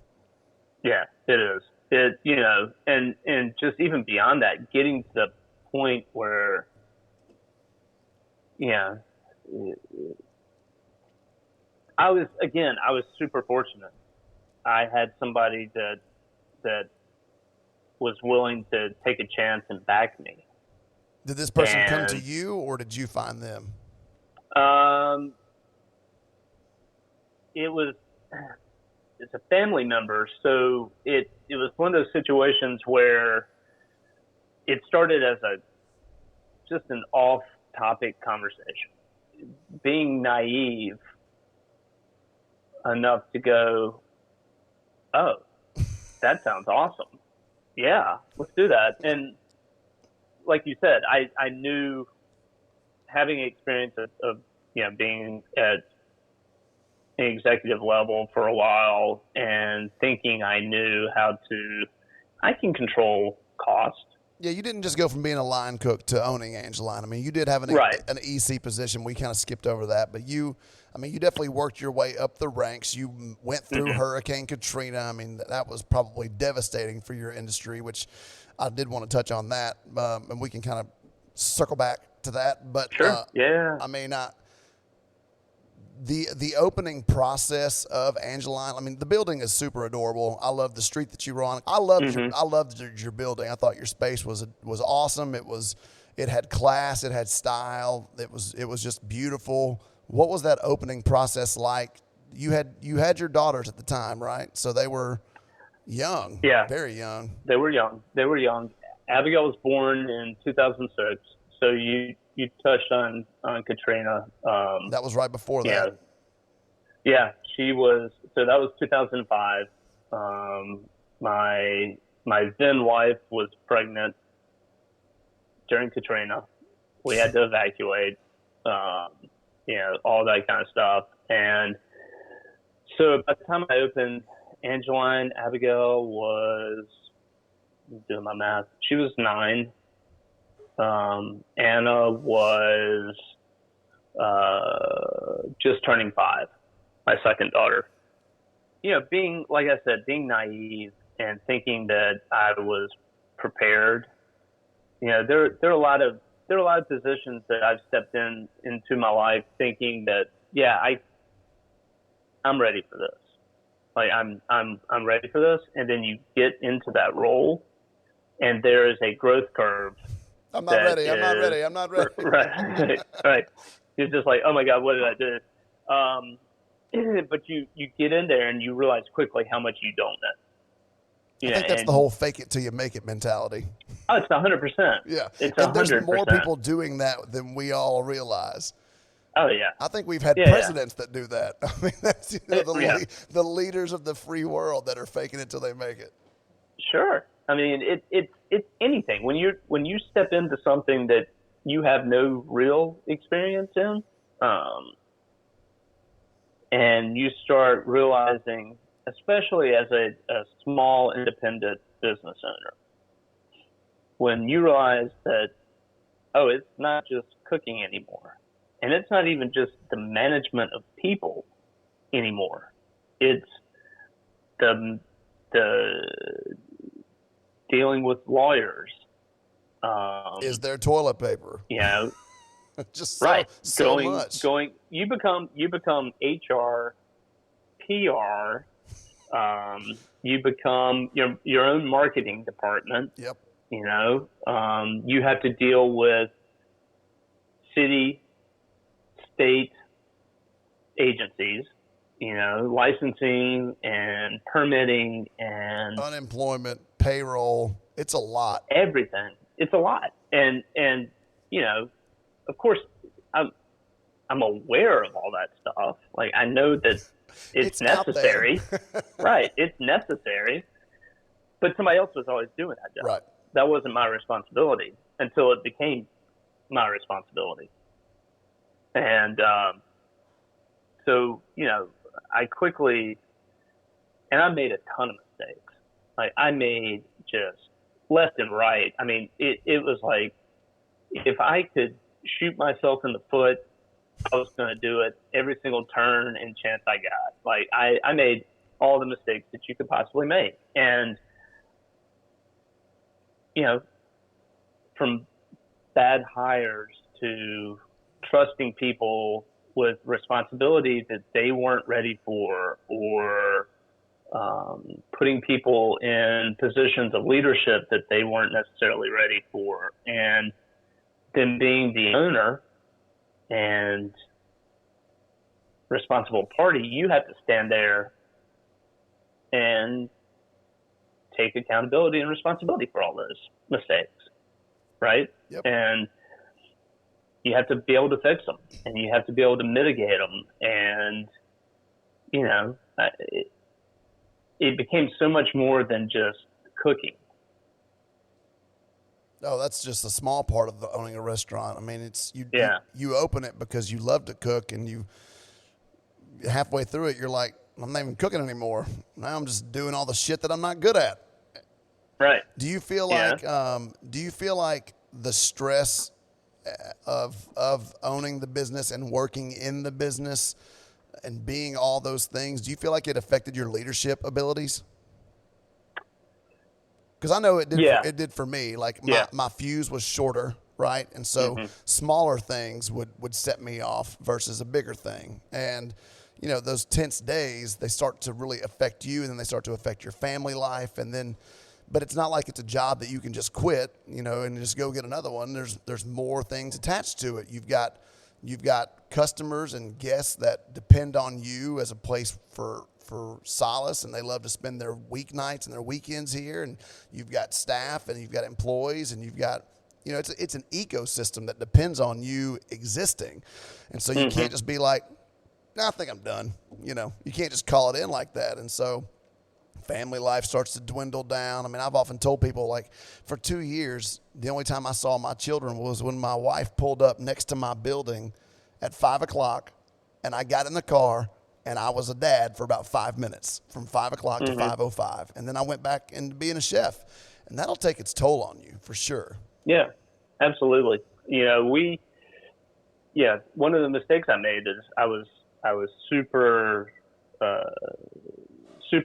Yeah, it is. It, you know, and just even beyond that, getting to the point where, I was super fortunate. I had somebody that was willing to take a chance and back me. Did this person come to you, or did you find them? It's a family member, so it was one of those situations where it started as just an off-topic conversation. Being naive enough to go, oh, that sounds awesome. Yeah, let's do that. And like you said, I knew, having experience of being at an executive level for a while and thinking I knew I can control cost. Yeah, you didn't just go from being a line cook to owning Angeline. I mean, you did have an EC position. We kind of skipped over that, but you definitely worked your way up the ranks. You went through Hurricane Katrina. I mean, that was probably devastating for your industry, which I did want to touch on that, and we can kind of circle back to that. But sure. I mean, the opening process of Angeline, I mean, the building is super adorable. I love the street that you were on. I loved your building. I thought your space was awesome. It had class, it had style. It was just beautiful. What was that opening process like? You had your daughters at the time, right? So they were young. Yeah. Very young. They were young. Abigail was born in 2006. So you touched on Katrina. That was right before that. Yeah, she was. So that was 2005. My then wife was pregnant during Katrina. We had to evacuate. All that kind of stuff. And so by the time I opened Angeline, Abigail was, doing my math, she was 9. Anna was just turning 5, my second daughter. Being, like I said, being naive and thinking that I was prepared. There are a lot of positions that I've stepped into my life thinking that, I'm ready for this. Like I'm ready for this, and then you get into that role, and there is a growth curve. I'm not ready. Right. It's just like, oh my God, what did I do? But you get in there and you realize quickly how much you don't know. I think that's the whole fake it till you make it mentality. Oh, it's 100%. Yeah. It's 100%. There's more people doing that than we all realize. Oh, yeah. I think we've had presidents that do that. I mean, that's the leaders of the free world that are faking it till they make it. Sure. I mean, it's anything. When you step into something that you have no real experience in, and you start realizing, especially as a small independent business owner, when you realize that, oh, it's not just cooking anymore, and it's not even just the management of people anymore. It's the dealing with lawyers. Is there toilet paper? Just so much. You become HR, PR. You become your own marketing department. Yep. You have to deal with city, state agencies, licensing and permitting and unemployment, payroll. It's a lot. Everything. It's a lot. And of course, I'm aware of all that stuff. Like, I know that it's necessary. Right. It's necessary. But somebody else was always doing that job. Right. That wasn't my responsibility until it became my responsibility. And so, I quickly, and I made a ton of mistakes. Like, I made just left and right. I mean, it was like, if I could shoot myself in the foot, I was going to do it every single turn and chance I got. Like, I made all the mistakes that you could possibly make. And, from bad hires to trusting people with responsibility that they weren't ready for, or putting people in positions of leadership that they weren't necessarily ready for, and then being the owner and responsible party, you have to stand there and take accountability and responsibility for all those mistakes, right? Yep. And you have to be able to fix them, and you have to be able to mitigate them. And, it became so much more than just cooking. No, that's just a small part of owning a restaurant. I mean, it's you open it because you love to cook, and you halfway through it, you're like, I'm not even cooking anymore. Now I'm just doing all the shit that I'm not good at. Right. Do you feel like the stress of owning the business and working in the business and being all those things, do you feel like it affected your leadership abilities? Because I know it did. Yeah. It did for me. Like my fuse was shorter, right? And so smaller things would set me off versus a bigger thing. And those tense days, they start to really affect you, and then they start to affect your family life, and then. But it's not like it's a job that you can just quit, and just go get another one. There's more things attached to it. You've got customers and guests that depend on you as a place for solace, and they love to spend their weeknights and their weekends here. And you've got staff, and you've got employees, and you've got it's an ecosystem that depends on you existing. And so you can't just be like, I think I'm done. You can't just call it in like that. And so family life starts to dwindle down. I mean, I've often told people, like, for 2 years, the only time I saw my children was when my wife pulled up next to my building at 5 o'clock, and I got in the car, and I was a dad for about 5 minutes, from 5 o'clock to 5:05. And then I went back into being a chef, and that'll take its toll on you for sure. Yeah, absolutely. One of the mistakes I made is I was super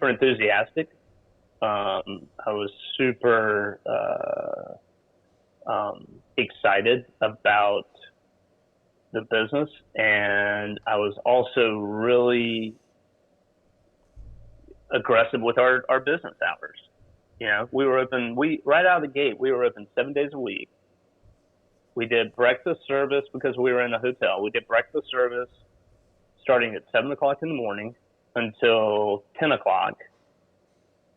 enthusiastic. I was super excited about the business, and I was also really aggressive with our business hours. We were open. Right out of the gate, we were open 7 days a week. We did breakfast service because we were in a hotel. We did breakfast service starting at 7 o'clock in the morning until 10 o'clock.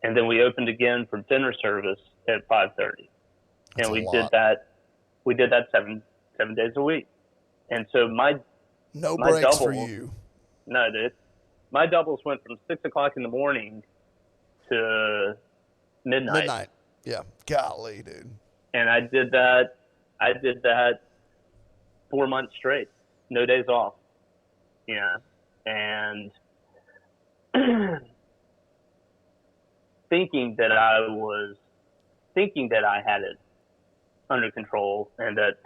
And then we opened again for dinner service at 5:30. And we did that seven days a week. And so my breaks double, for you. No, dude. My doubles went from 6 o'clock in the morning to midnight. Yeah. Golly, dude. And I did that 4 months straight. No days off. And thinking that I had it under control, and that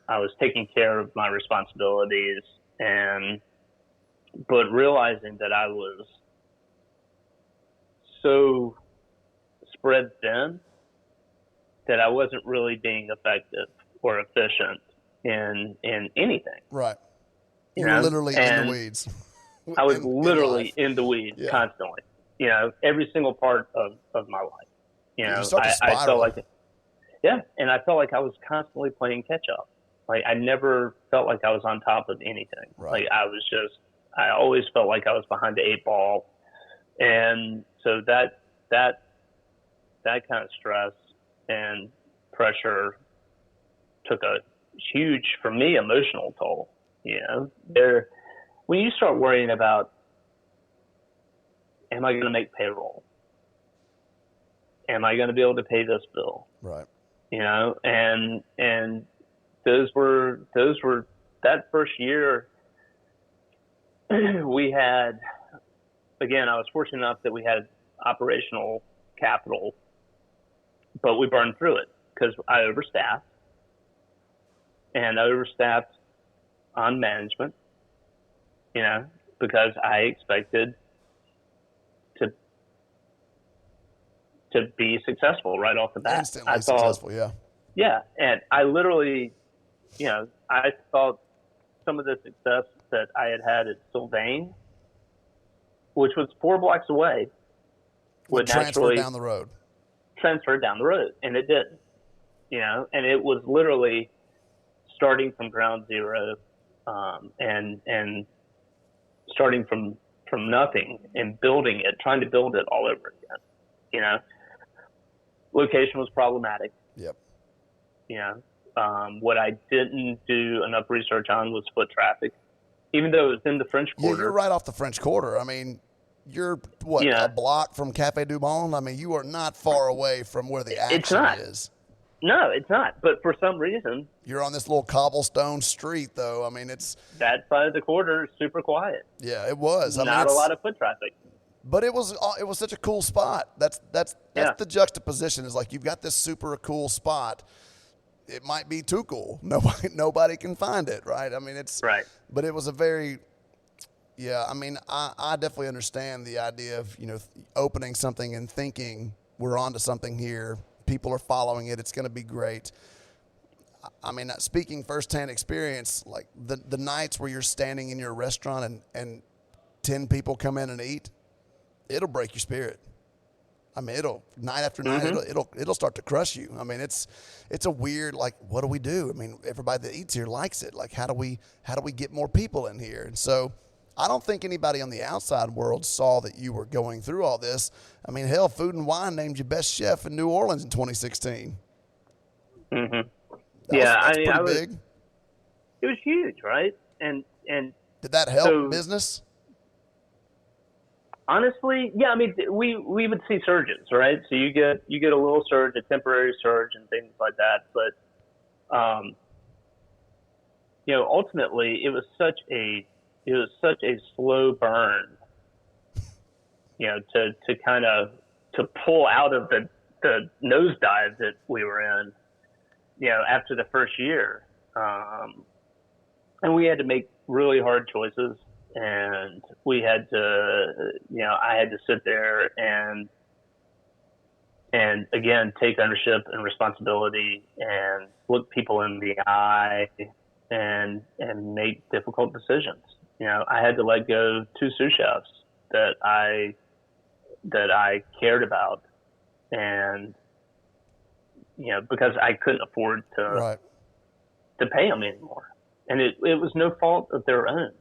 I was taking care of my responsibilities, but realizing that I was so spread thin that I wasn't really being effective or efficient in anything. Right. You were literally in the weeds. I was literally in the weeds constantly. Every single part of my life. I felt like, and I felt like I was constantly playing catch up. Like, I never felt like I was on top of anything. Right. Like, I always felt like I was behind the 8 ball. And so that kind of stress and pressure took a huge, for me, emotional toll. When you start worrying about, am I going to make payroll? Am I going to be able to pay this bill? Right. And those were that first year. We had, again, I was fortunate enough that we had operational capital, but we burned through it because I overstaffed, and I overstaffed on management, because I expected to be successful right off the bat. Instantly successful, yeah. Yeah, and I literally, I thought some of the success that I had at Sylvain, which was 4 blocks away, would transfer down the road. Transfer down the road, and it didn't. And it was literally starting from ground zero, and starting from nothing and building it, trying to build it all over again. Location was problematic. Yep. What I didn't do enough research on was foot traffic, even though it was in the French Quarter. Yeah, you're right off the French Quarter. I mean, you're a block from Café du Monde? I mean, you are not far away from where the action is. No, it's not. But for some reason, you're on this little cobblestone street, though. I mean, it's that side of the quarter is super quiet. Yeah, it was. Not a lot of foot traffic. But it was such a cool spot. That's the juxtaposition. Is like you've got this super cool spot. It might be too cool. Nobody can find it, right? I mean, it's right. But it was a very, I mean, I definitely understand the idea of opening something and thinking we're onto something here. People are following it. It's going to be great. I mean, speaking firsthand experience, like the nights where you're standing in your restaurant and 10 people come in and eat, it'll break your spirit. I mean, it'll night after night, it'll start to crush you. I mean, it's a weird, like, what do we do? I mean, everybody that eats here likes it. Like, how do we get more people in here? And so I don't think anybody on the outside world saw that you were going through all this. I mean, hell, Food and Wine named you best chef in New Orleans in 2016. Mm-hmm. That's pretty big. It was huge, right? And did that help business? Honestly, yeah. I mean, we would see surges, right? So you get a little surge, a temporary surge, and things like that. But ultimately, it was such a slow burn. To kind of pull out of the nosedive that we were in. After the first year, and we had to make really hard choices. And we had to, I had to sit there and again, take ownership and responsibility and look people in the eye and make difficult decisions. I had to let go 2 sous chefs that I cared about, and, because I couldn't afford to pay them anymore. And it was no fault of their own.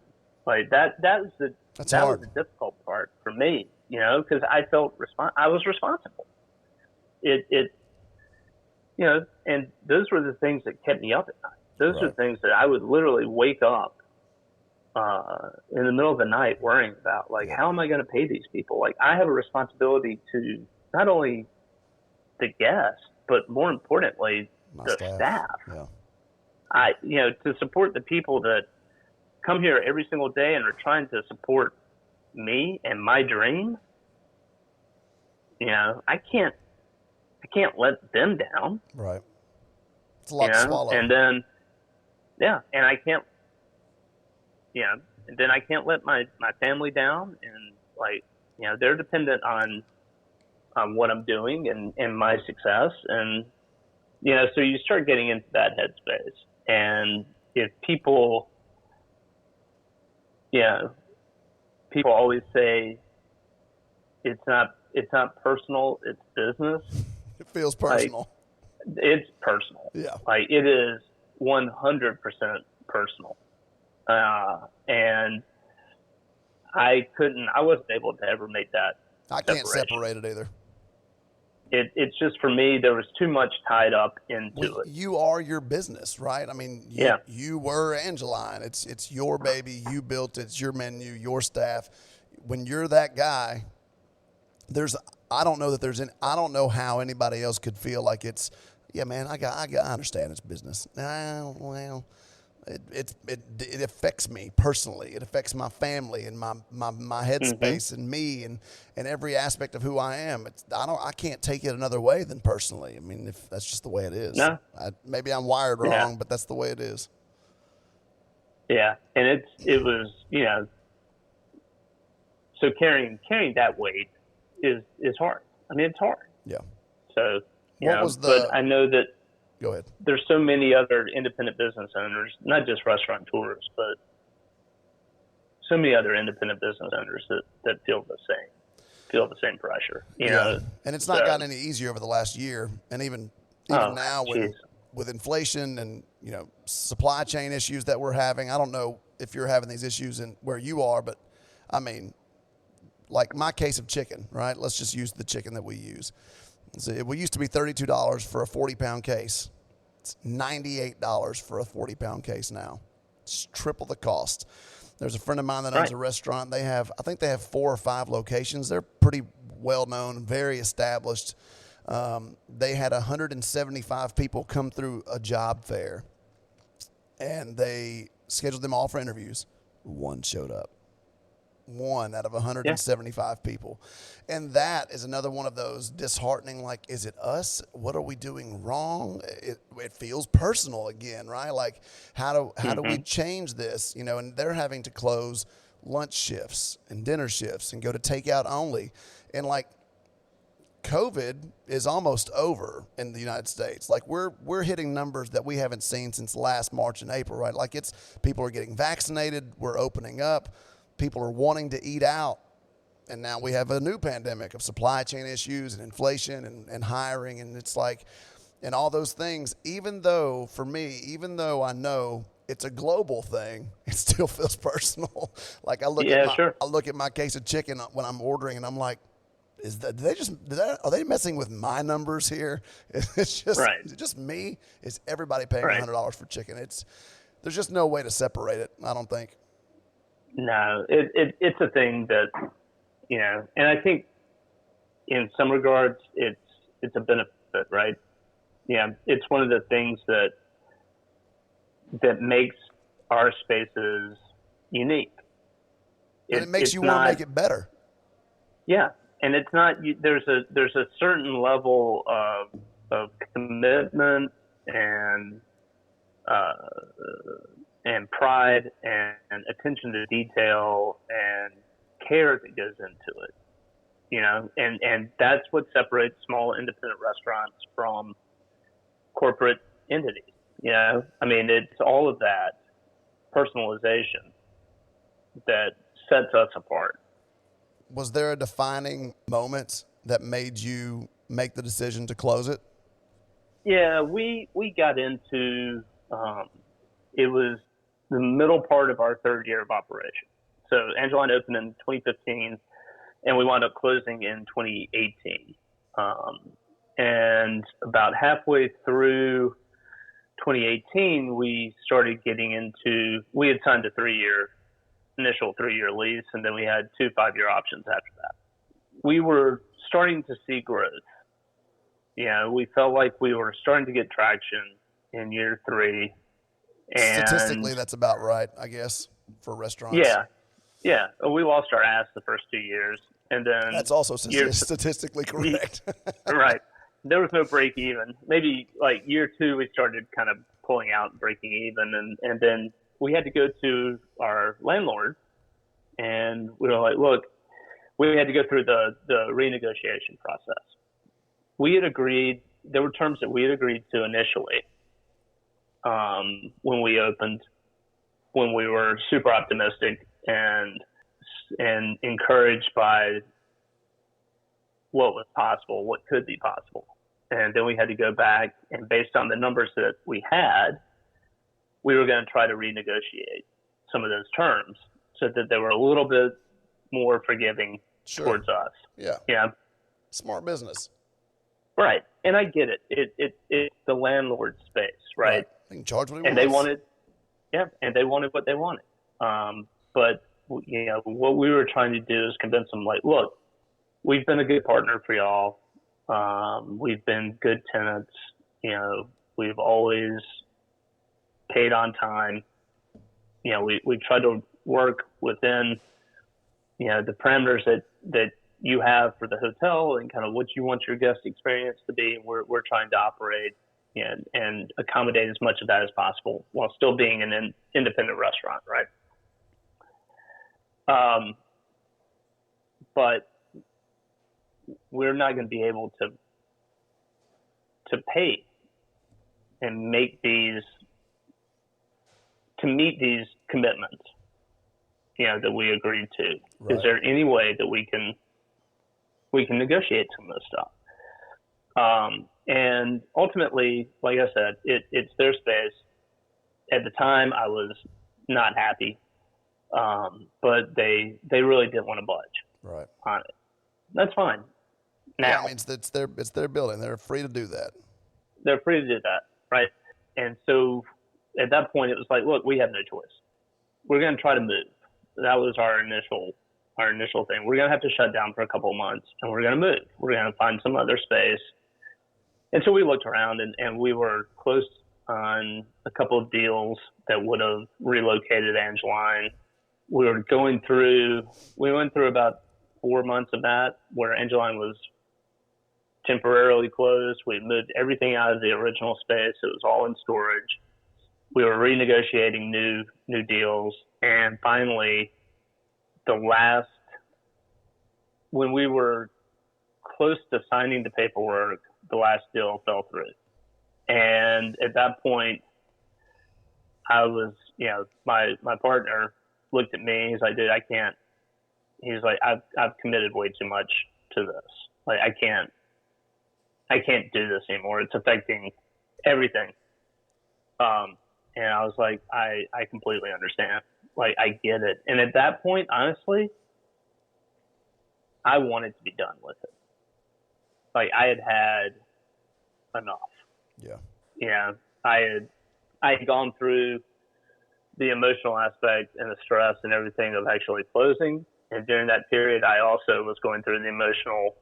Like that was the difficult part for me, because I felt I was responsible. And those were the things that kept me up at night. Those are the things that I would literally wake up in the middle of the night worrying about, like, how am I going to pay these people? Like, I have a responsibility to not only the guests, but more importantly, the staff. Yeah. To support the people that come here every single day and are trying to support me and my dream. I can't let them down. Right. It's a lot to swallow. And then, and I can't, and then I can't let my family down, and like, they're dependent on what I'm doing and my success. And, so you start getting into that headspace. And if people always say it's not personal, it's business. It feels personal. Like, it's personal. Yeah. Like, it is 100% personal. And I wasn't able to ever make that I can't separate it either. It's just, for me, there was too much tied up into it. You are your business, right? I mean, you were Angeline. It's your baby. You built it. It's your menu, your staff. When you're that guy, I don't know how anybody else could feel like it's, yeah, man, I understand it's business. Well, it affects me personally. It affects my family and my headspace and me and every aspect of who I am. I can't take it another way than personally. I mean, if that's just the way it is. No. Maybe I'm wired wrong, but that's the way it is. Yeah, and it was, so carrying that weight is hard. I mean, it's hard. Yeah. So, but I know that. Go ahead. There's so many other independent business owners, not just restaurateurs, but so many other independent business owners that feel the same pressure. You know, and it's not gotten any easier over the last year, and even now with inflation and supply chain issues that we're having. I don't know if you're having these issues in where you are, but I mean, like my case of chicken, right? Let's just use the chicken that we use. So it used to be $32 for a 40-pound case. It's $98 for a 40-pound case now. It's triple the cost. There's a friend of mine that owns a restaurant. I think they have 4 or 5 locations. They're pretty well known, very established. They had 175 people come through a job fair, and they scheduled them all for interviews. 1 showed up. 1 out of 175 people. And that is another one of those disheartening, like, is it us? What are we doing wrong? It feels personal again, right? Like, how do we change this? And they're having to close lunch shifts and dinner shifts and go to takeout only. And like, COVID is almost over in the United States. Like, we're hitting numbers that we haven't seen since last March and April, right? Like, people are getting vaccinated. We're opening up. People are wanting to eat out, and now we have a new pandemic of supply chain issues and inflation and hiring, and it's like, and all those things, even though I know it's a global thing, it still feels personal. Like, I look at my case of chicken when I'm ordering, and I'm like, are they messing with my numbers here? It's just, Is it just me? Is everybody paying $100 for chicken? There's just no way to separate it, I don't think. No, it's a thing that, and I think in some regards it's a benefit, right? Yeah, it's one of the things that makes our spaces unique. And it makes you want to make it better. Yeah, and it's not. There's a certain level of commitment and pride and attention to detail and care that goes into it, and that's what separates small independent restaurants from corporate entities. I mean, it's all of that personalization that sets us apart. Was there a defining moment that made you make the decision to close it? Yeah, we got into it was the middle part of our 3rd year of operation. So Angeline opened in 2015, and we wound up closing in 2018. And about halfway through 2018, we started getting into, we had signed a initial 3-year lease, and then we had 2 5-year options after that. We were starting to see growth. We felt like we were starting to get traction in year 3. And statistically, that's about right, I guess, for restaurants. Yeah. We lost our ass the first 2 years, and then that's also statistically correct. Right. There was no break even. Maybe like year 2, we started kind of pulling out and breaking even, and then we had to go to our landlord, and we were like, look, we had to go through the renegotiation process. We had agreed. There were terms that we had agreed to initially. When we opened, when we were super optimistic and encouraged by what was possible, what could be possible. And then we had to go back, and based on the numbers that we had, we were going to try to renegotiate some of those terms so that they were a little bit more forgiving towards us. Yeah. Yeah. Smart business. Right. And I get it. It's the landlord's space, right? They can charge what he and wants. They wanted what they wanted. But what we were trying to do is convince them, like, look, we've been a good partner for y'all. We've been good tenants. We've always paid on time. We try to work within, the parameters that you have for the hotel and kind of what you want your guest experience to be. We're trying to operate and accommodate as much of that as possible while still being an independent restaurant, right? But we're not going to be able to pay and meet these commitments, that we agreed to. Right. Is there any way that we can negotiate some of this stuff? And ultimately, like I said, it's their space. At the time, I was not happy, but they really didn't want to budge on it. That's fine. Now, I mean, it's their building. They're free to do that. They're free to do that, right? And so at that point, it was like, look, we have no choice. We're going to try to move. That was our initial thing. We're going to have to shut down for a couple of months, and we're going to move. We're going to find some other space. And so we looked around, and we were close on a couple of deals that would have relocated Angeline. We went through about 4 months of that, where Angeline was temporarily closed. We moved everything out of the original space. It was all in storage. We were renegotiating new deals. And finally, when we were close to signing the paperwork, the last deal fell through. And at that point, I was, my partner looked at me. He's like, dude, I can't. He's like, I've committed way too much to this. Like, I can't do this anymore. It's affecting everything. And I was like, I completely understand. Like, I get it. And at that point, honestly, I wanted to be done with it. Like, I had enough. Yeah. Yeah. I had gone through the emotional aspect and the stress and everything of actually closing. And during that period, I also was going through the emotional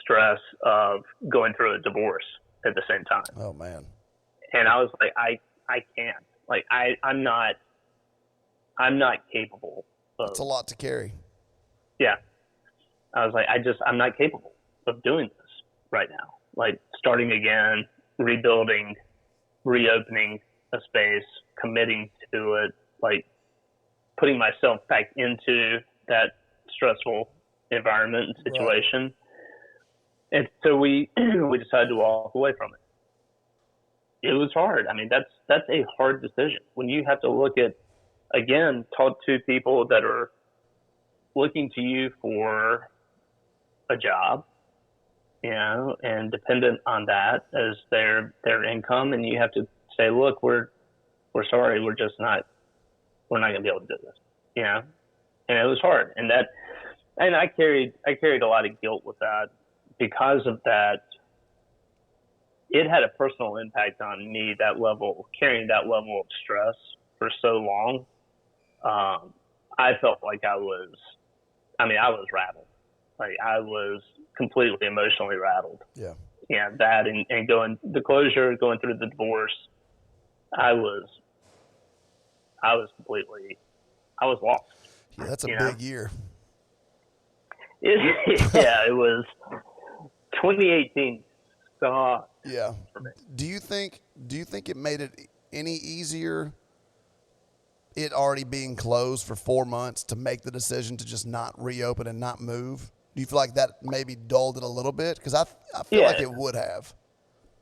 stress of going through a divorce at the same time. Oh, man. And I was like, I can't. Like, I'm not capable of. It's a lot to carry. Yeah. I was like, I'm not capable of doing this right now. Like, starting again, rebuilding, reopening a space, committing to it, like putting myself back into that stressful environment and situation. Right. And so we decided to walk away from it. It was hard. I mean, that's a hard decision when you have to look at, again, talk to people that are looking to you for a job, and dependent on that as their income, and you have to say, look, we're sorry, we're not going to be able to do this, and it was hard, and I carried a lot of guilt with that. Because of that, it had a personal impact on me, carrying that level of stress for so long. I felt like I was rattled. Like, I was completely emotionally rattled. Yeah. Yeah, that and the closure, going through the divorce, I was lost. Yeah, that's a big year. Yeah, it was 2018. So yeah. Do you think it made it any easier, it already being closed for 4 months, to make the decision to just not reopen and not move? Do you feel like that maybe dulled it a little bit? Because I feel like it would have.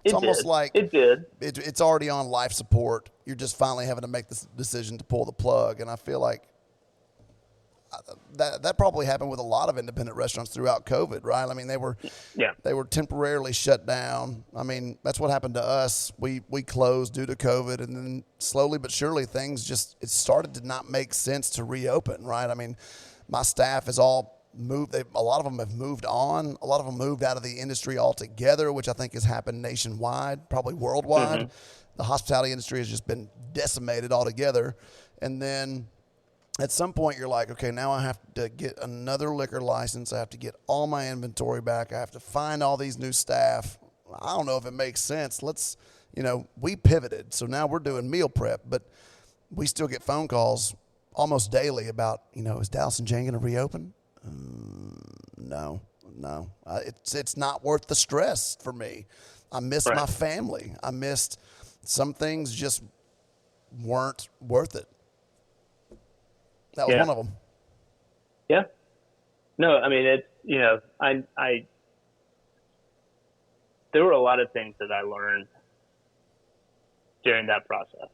It's almost like it did. It's already on life support. You're just finally having to make this decision to pull the plug. And I feel like that probably happened with a lot of independent restaurants throughout COVID, right? I mean, they were temporarily shut down. I mean, that's what happened to us. We closed due to COVID, and then slowly but surely thing it started to not make sense to reopen, right? I mean, My staff is all moved. A lot of them have moved on. A lot of them moved out of the industry altogether, which I think has happened nationwide, probably worldwide. The hospitality industry has just been decimated altogether. And then at some point you're like, okay, now I have to get another liquor license. I have to get all my inventory back. I have to find all these new staff. I don't know if it makes sense. We pivoted. So now we're doing meal prep, but we still get phone calls almost daily about, is Dallas and Jane going to reopen? No. It's not worth the stress for me. I missed my family. I missed some things just weren't worth it. That was one of them. Yeah. No, I mean, it's, there were a lot of things that I learned during that process.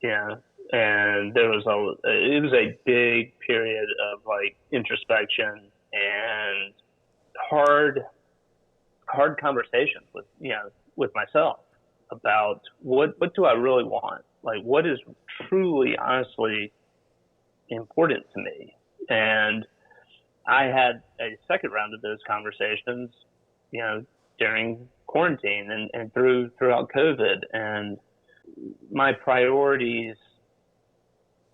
And it was a big period of like introspection and hard conversations with myself about what do I really want? Like, what is truly, honestly important to me? And I had a second round of those conversations, during quarantine and throughout COVID. And my priorities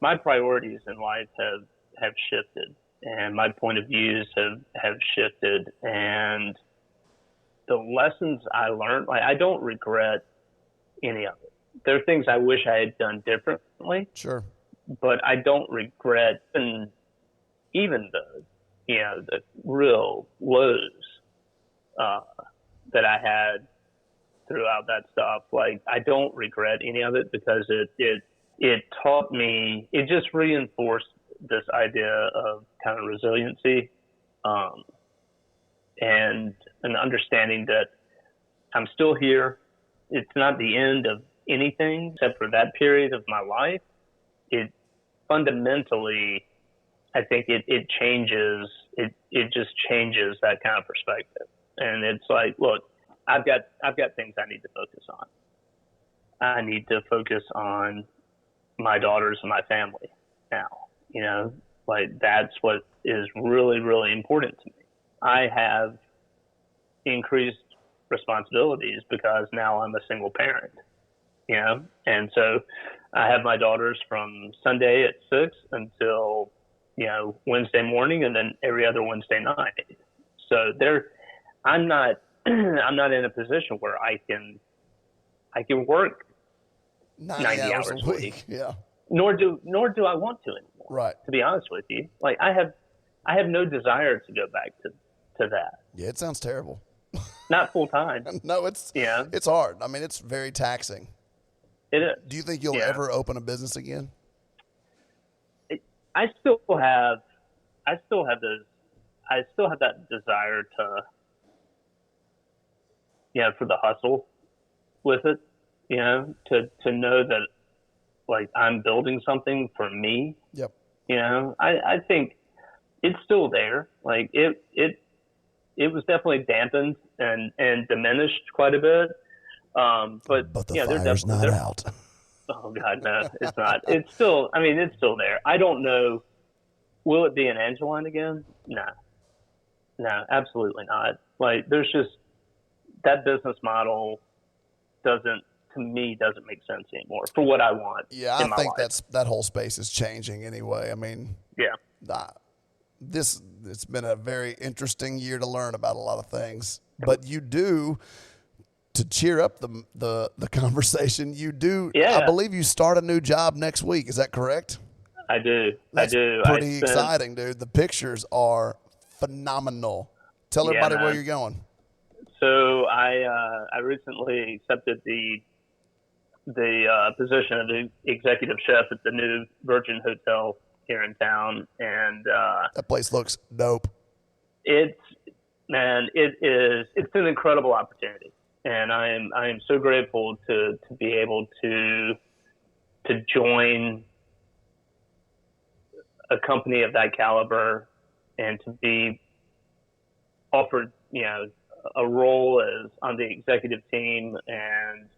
in life have shifted, and my point of views have shifted, and the lessons I learned, like, I don't regret any of it. There are things I wish I had done differently. Sure. But I don't regret even the real lows that I had throughout that stuff. Like, I don't regret any of it because it taught me, it just reinforced this idea of kind of resiliency, and an understanding that I'm still here. It's not the end of anything except for that period of my life. It fundamentally, I think it changes, it just changes that kind of perspective. And it's like, look, I've got things I need to focus on. I need to focus on my daughters and my family now, like, that's what is really, really important to me. I have increased responsibilities because now I'm a single parent, and so I have my daughters from Sunday at 6 until, Wednesday morning, and then every other Wednesday night. So I'm not in a position where I can work 90 hours a week. Yeah. Nor do I want to anymore. Right. To be honest with you, like, I have no desire to go back to that. Yeah, it sounds terrible. Not full time. No, it's hard. I mean, it's very taxing. It is. Do you think you'll ever open a business again? I still have that desire to, for the hustle with it, to know that, like, I'm building something for me. Yep. I think it's still there. Like, it was definitely dampened and diminished quite a bit. But the fire's not out. Oh God, no, it's not. It's still there. I don't know. Will it be an Angeline again? No, absolutely not. Like, there's just, that business model doesn't make sense anymore for what I want. Yeah, I think that whole space is changing anyway. I mean, it's been a very interesting year to learn about a lot of things. But you do, to cheer up the conversation, you do. Yeah. I believe you start a new job next week. Is that correct? I do. That's pretty exciting, dude. The pictures are phenomenal. Tell everybody where you're going. So I recently accepted the position of the executive chef at the new Virgin Hotel here in town, and that place looks dope. It's an incredible opportunity, and I am so grateful to be able to join a company of that caliber and to be offered, a role as on the executive team, and,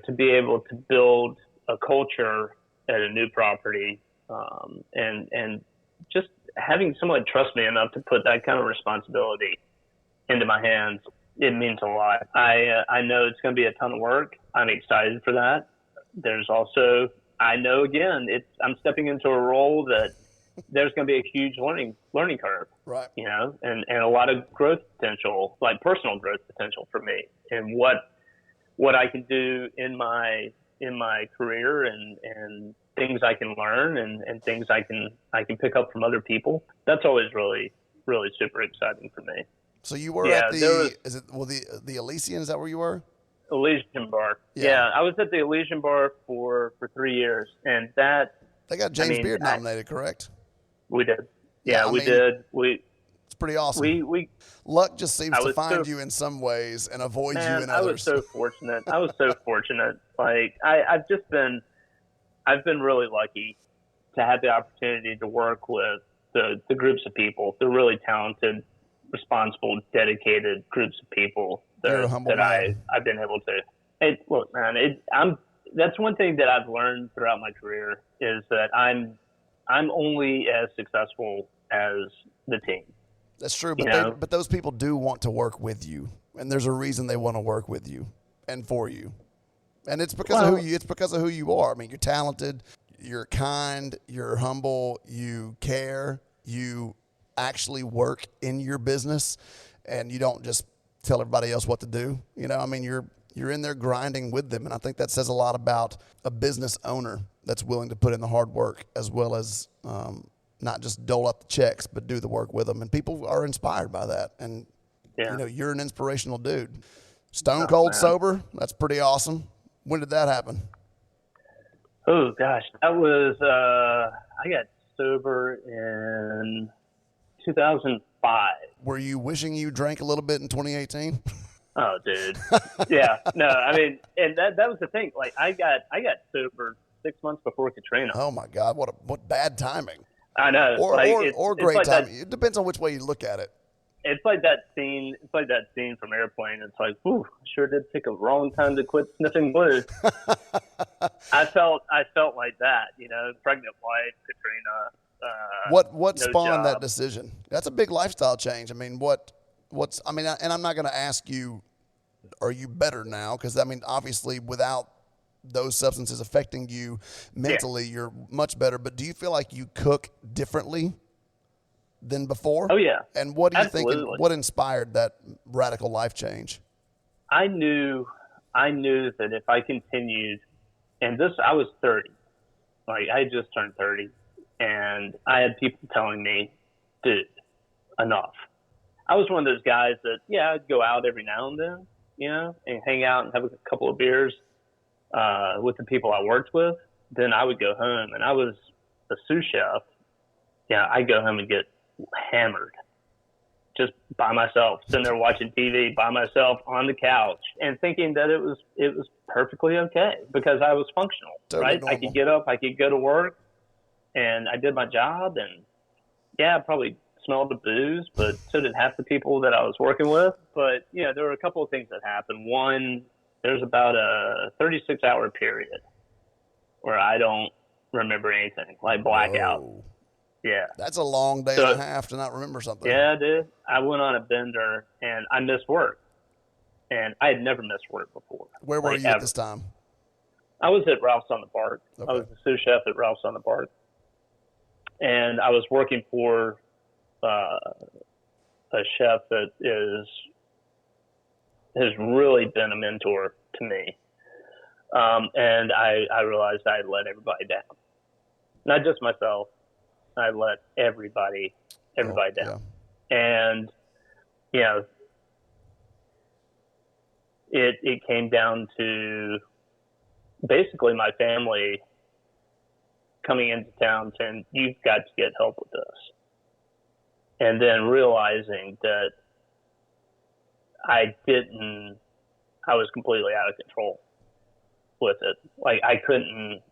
to be able to build a culture at a new property, and just having someone trust me enough to put that kind of responsibility into my hands, it means a lot. I know it's going to be a ton of work. I'm excited for that. There's also, I know again, I'm stepping into a role that there's going to be a huge learning curve, right? You know, and a lot of growth potential, like personal growth potential for me, and what I can do in my career and things I can learn and things I can pick up from other people. That's always really, really super exciting for me. So you were at the Elysian? Is that where you were? Elysian Bar. Yeah, I was at the Elysian Bar for 3 years, and that they got James Beard nominated, correct? We did. Yeah, we did. It's pretty awesome. We luck just seems to find you in some ways and avoid you in others. I was so fortunate. Like I've been really lucky to have the opportunity to work with the groups of people, the really talented, responsible, dedicated groups of people that I've been able to. Look, man, that's one thing that I've learned throughout my career is that I'm only as successful as the team. That's true, but those people do want to work with you, and there's a reason they want to work with you and for you, and it's because of who you. It's because of who you are. I mean, you're talented, you're kind, you're humble, you care, you actually work in your business, and you don't just tell everybody else what to do. You know, I mean, you're in there grinding with them, and I think that says a lot about a business owner that's willing to put in the hard work as well as not just dole out the checks, but do the work with them. And people are inspired by that. And, you know, you're an inspirational dude. Stone cold sober, that's pretty awesome. When did that happen? Oh, gosh. That was, I got sober in 2005. Were you wishing you drank a little bit in 2018? Oh, dude. Yeah. No, I mean, and that was the thing. Like, I got sober 6 months before Katrina. Oh my God, what bad timing. I know. Or great like timing. It depends on which way you look at it. It's like that scene. It's like that scene from Airplane. It's like, whew, sure did pick a wrong time to quit sniffing glue. I felt like that. You know, pregnant wife, Katrina. What spawned that decision? That's a big lifestyle change. I mean, and I'm not going to ask you, are you better now? Because I mean, obviously, without those substances affecting you mentally, you're much better. But do you feel like you cook differently than before? Oh yeah. And what do you think? What inspired that radical life change? I knew that if I continued, and I was 30, like I had just turned 30, and I had people telling me, dude, enough. I was one of those guys that, I'd go out every now and then, you know, and hang out and have a couple of beers with the people I worked with. Then I would go home, and I was a sous chef. Yeah, I'd go home and get hammered just by myself, sitting there watching TV by myself on the couch and thinking that it was perfectly okay because I was functional, right? Normal. I could get up, I could go to work, and I did my job, and I probably smelled the booze, but so did half the people that I was working with. But, there were a couple of things that happened. One, there's about a 36-hour period where I don't remember anything, like blackout. Whoa. Yeah. That's a long day and a half to not remember something. Yeah, dude. I went on a bender, and I missed work. And I had never missed work before. Where were you at this time? I was at Ralph's on the Park. Okay. I was the sous chef at Ralph's on the Park. And I was working for a chef that has really been a mentor to me. And I realized I had let everybody down. Not just myself. I let everybody down. Yeah. And, it came down to basically my family coming into town saying, you've got to get help with this. And then realizing that I was completely out of control with it. Like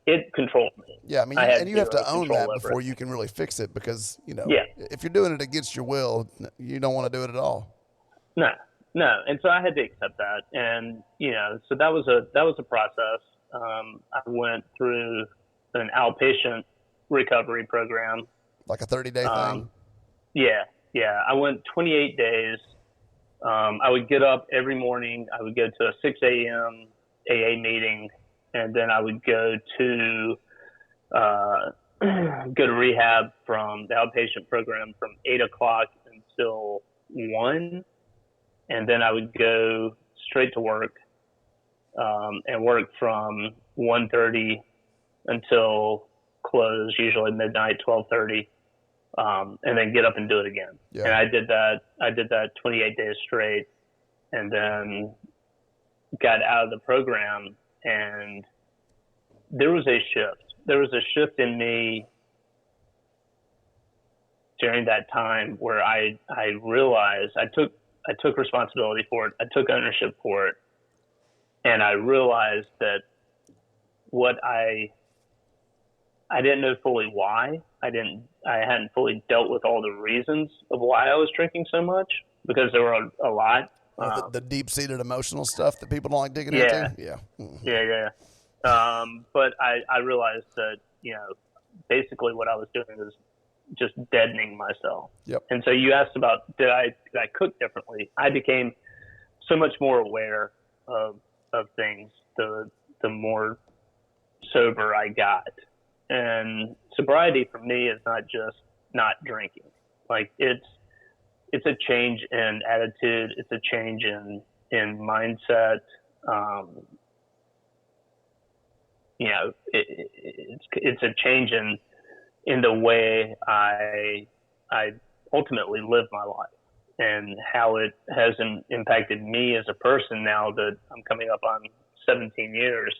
it controlled me. Yeah, I mean, and you have to own that before you can really fix it because, if you're doing it against your will, you don't want to do it at all. No. And so I had to accept that. And, so that was a process. I went through an outpatient recovery program Like a 30-day thing? Yeah. I went 28 days. I would get up every morning. I would go to a 6 a.m. AA meeting, and then I would go to rehab from the outpatient program from 8 o'clock until 1, and then I would go straight to work and work from 1:30 until close, usually midnight, 12:30. And then get up and do it again. Yeah. And I did that 28 days straight, and then got out of the program, and there was a shift in me during that time where I realized I took responsibility for it. I took ownership for it. And I realized that what I didn't know fully why. I hadn't fully dealt with all the reasons of why I was drinking so much, because there were a lot. The deep-seated emotional stuff that people don't like digging into? Yeah. Yeah. But I realized that, basically what I was doing was just deadening myself. Yep. And so you asked about, did I cook differently? I became so much more aware of things the more sober I got. And sobriety for me is not just not drinking. Like it's a change in attitude. It's a change in mindset. It's a change in the way I ultimately live my life, and how it has impacted me as a person now that I'm coming up on 17 years.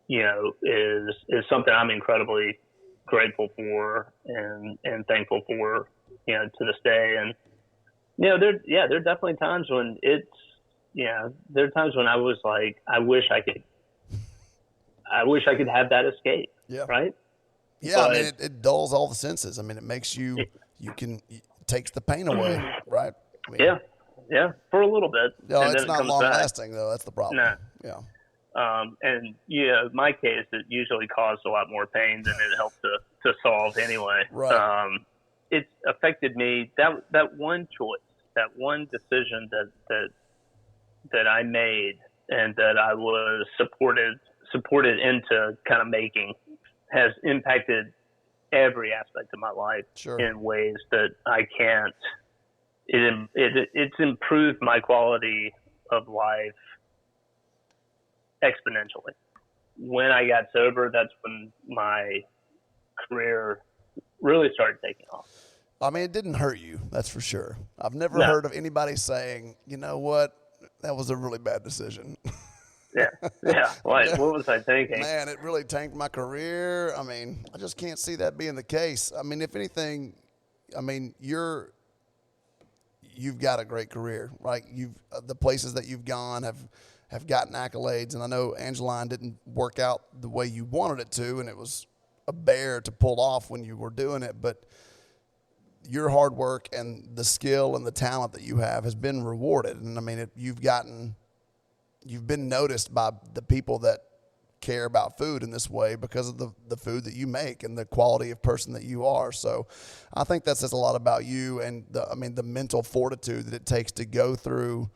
Is something I'm incredibly grateful for and thankful for, to this day. And, there are definitely times when there are times when I was like, I wish I could have that escape. Yeah. Right. Yeah. But, I mean, it dulls all the senses. I mean, it makes it takes the pain away. Right. I mean, yeah. For a little bit. No, it's not long lasting though. That's the problem. No. Yeah. And in my case, it usually caused a lot more pain than it helped to solve anyway. Right. It's affected me. That one choice, that one decision that I made, and that I was supported into kind of making, has impacted every aspect of my life. Sure. In ways that I can't. It's improved my quality of life exponentially. When I got sober, that's when my career really started taking off. I mean, it didn't hurt you, that's for sure. I've never heard of anybody saying, you know what, that was a really bad decision. Yeah. What was I thinking? Man, it really tanked my career. I mean, I just can't see that being the case. I mean, if anything, I mean, you've got a great career, right? The places that you've gone have gotten accolades, and I know Angeline didn't work out the way you wanted it to, and it was a bear to pull off when you were doing it, but your hard work and the skill and the talent that you have has been rewarded. And I mean, you've been noticed by the people that care about food in this way because of the food that you make and the quality of person that you are. So I think that says a lot about you and the mental fortitude that it takes to go through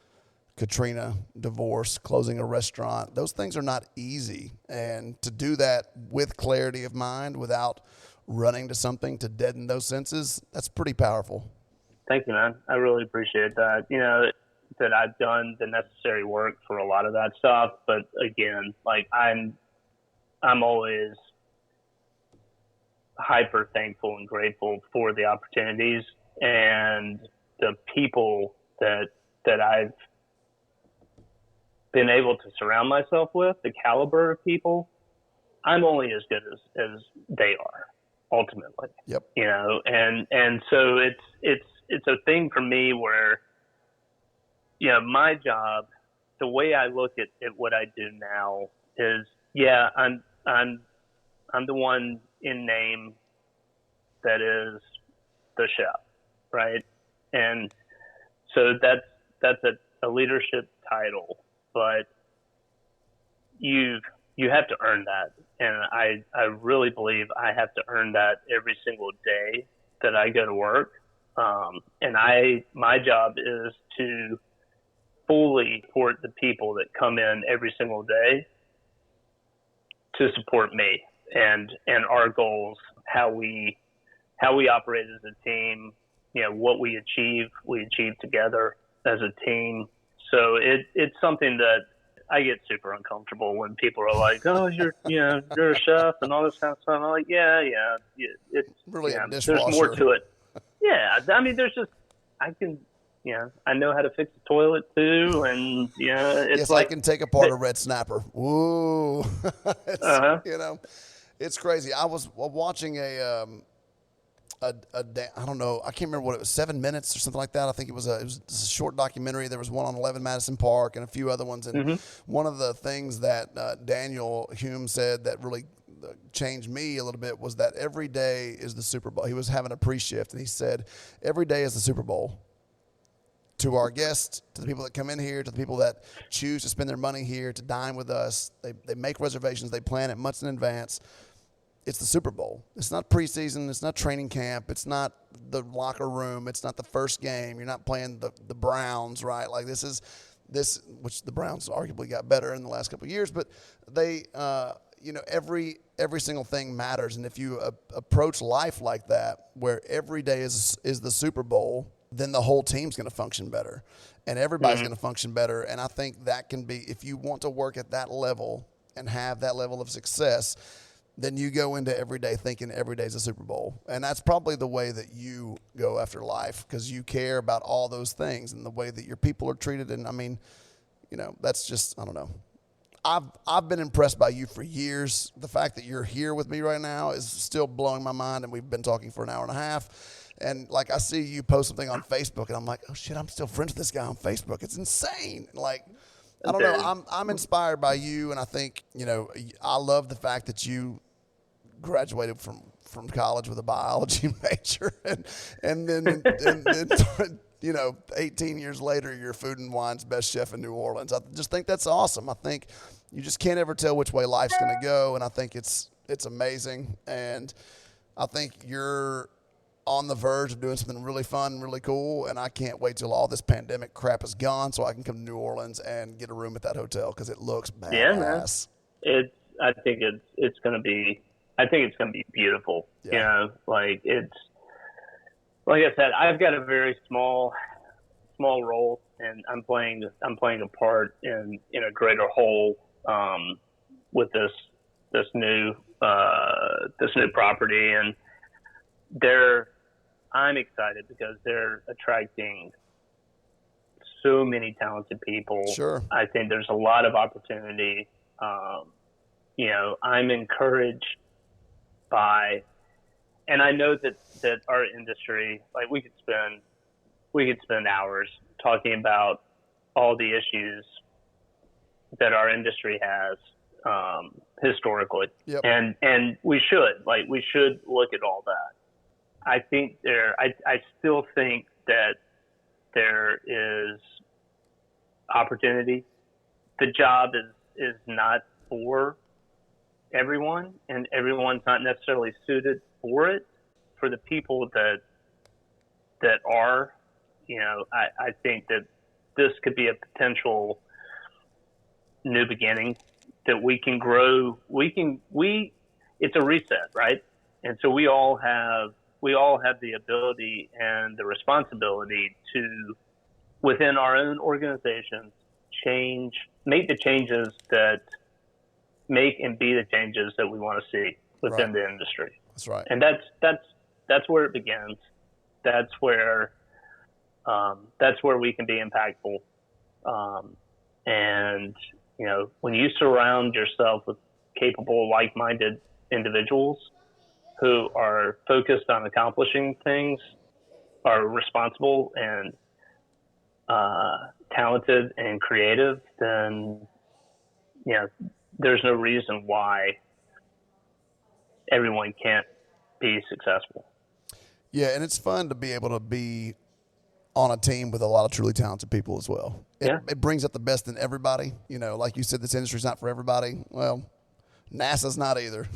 Katrina, divorce, closing a restaurant. Those things are not easy. And to do that with clarity of mind, without running to something to deaden those senses, that's pretty powerful. Thank you, man. I really appreciate that. That I've done the necessary work for a lot of that stuff. But again, like I'm always hyper thankful and grateful for the opportunities and the people that I've been able to surround myself with, the caliber of people. I'm only as good as they are ultimately. Yep. And so it's a thing for me where, my job, the way I look at what I do now is, I'm the one in name that is the chef, right? And so that's a leadership title, but you've you have to earn that. And I really believe I have to earn that every single day that I go to work. And my job is to fully support the people that come in every single day to support me and our goals, how we operate as a team, what we achieve together as a team. So it's something that I get super uncomfortable when people are like, "Oh, you're a chef and all this kind of stuff." I'm like, yeah, it's really a there's dishwasher. more to it. Yeah, I mean, there's just I know how to fix the toilet too, and it's yes, like I can take apart a red snapper. Woo, it's crazy. I was watching a I don't know, I can't remember what it was, 7 minutes or something like that. I think it was a short documentary. There was one on 11 Madison Park and a few other ones. And one of the things that Daniel Hume said that really changed me a little bit was that every day is the Super Bowl. He was having a pre-shift, and he said, every day is the Super Bowl. To our guests, to the people that come in here, to the people that choose to spend their money here to dine with us. They make reservations. They plan it months in advance. It's the Super Bowl. It's not preseason. It's not training camp. It's not the locker room. It's not the first game. You're not playing the Browns, right? Like this, which the Browns arguably got better in the last couple of years, but they, every single thing matters. And if you approach life like that, where every day is the Super Bowl, then the whole team's going to function better, and everybody's going to function better. And I think that can be, if you want to work at that level and have that level of success, then you go into every day thinking every day's a Super Bowl. And that's probably the way that you go after life, because you care about all those things and the way that your people are treated. And I mean, that's just, I don't know. I've been impressed by you for years. The fact that you're here with me right now is still blowing my mind, and we've been talking for an hour and a half. And like, I see you post something on Facebook, and I'm like, oh shit, I'm still friends with this guy on Facebook. It's insane. Like, I don't know. I'm inspired by you, and I think, I love the fact that you graduated from college with a biology major, and then 18 years later, you're Food and Wine's best chef in New Orleans. I just think that's awesome. I think you just can't ever tell which way life's going to go, and I think it's amazing. And I think you're on the verge of doing something really fun, really cool, and I can't wait till all this pandemic crap is gone so I can come to New Orleans and get a room at that hotel, because it looks badass. Yeah, man. I think it's going to be beautiful. Yeah. Like I said, I've got a very small role, and I'm playing a part in a greater whole with this new property, and I'm excited because they're attracting so many talented people. Sure. I think there's a lot of opportunity. I'm encouraged by, and I know that our industry, like we could spend hours talking about all the issues that our industry has historically. Yep. And we should look at all that. I think I still think that there is opportunity. The job is not for everyone, and everyone's not necessarily suited for it. For the people that are, I think that this could be a potential new beginning, that we can grow. It's a reset, right? And so we all have the ability and the responsibility to, within our own organizations, make the changes that make and be the changes that we want to see within the industry. That's right. And that's where it begins. That's where we can be impactful. And when you surround yourself with capable, like-minded individuals who are focused on accomplishing things, are responsible and talented and creative, then there's no reason why everyone can't be successful. Yeah, and it's fun to be able to be on a team with a lot of truly talented people as well. It brings up the best in everybody. Like you said, this industry's not for everybody. Well, NASA's not either.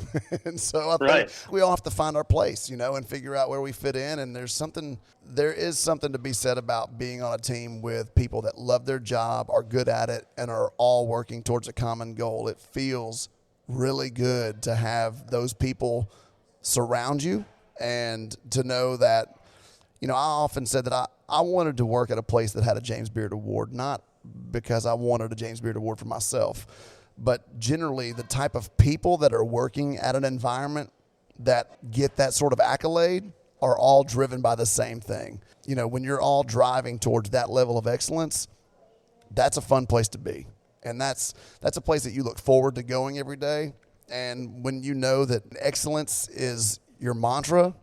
And so I Right. think we all have to find our place, and figure out where we fit in. And there is something to be said about being on a team with people that love their job, are good at it, and are all working towards a common goal. It feels really good to have those people surround you, and to know that, I often said that I wanted to work at a place that had a James Beard Award, not because I wanted a James Beard Award for myself, but generally the type of people that are working at an environment that get that sort of accolade are all driven by the same thing. When you're all driving towards that level of excellence, that's a fun place to be. And that's a place that you look forward to going every day. And when you know that excellence is your mantra,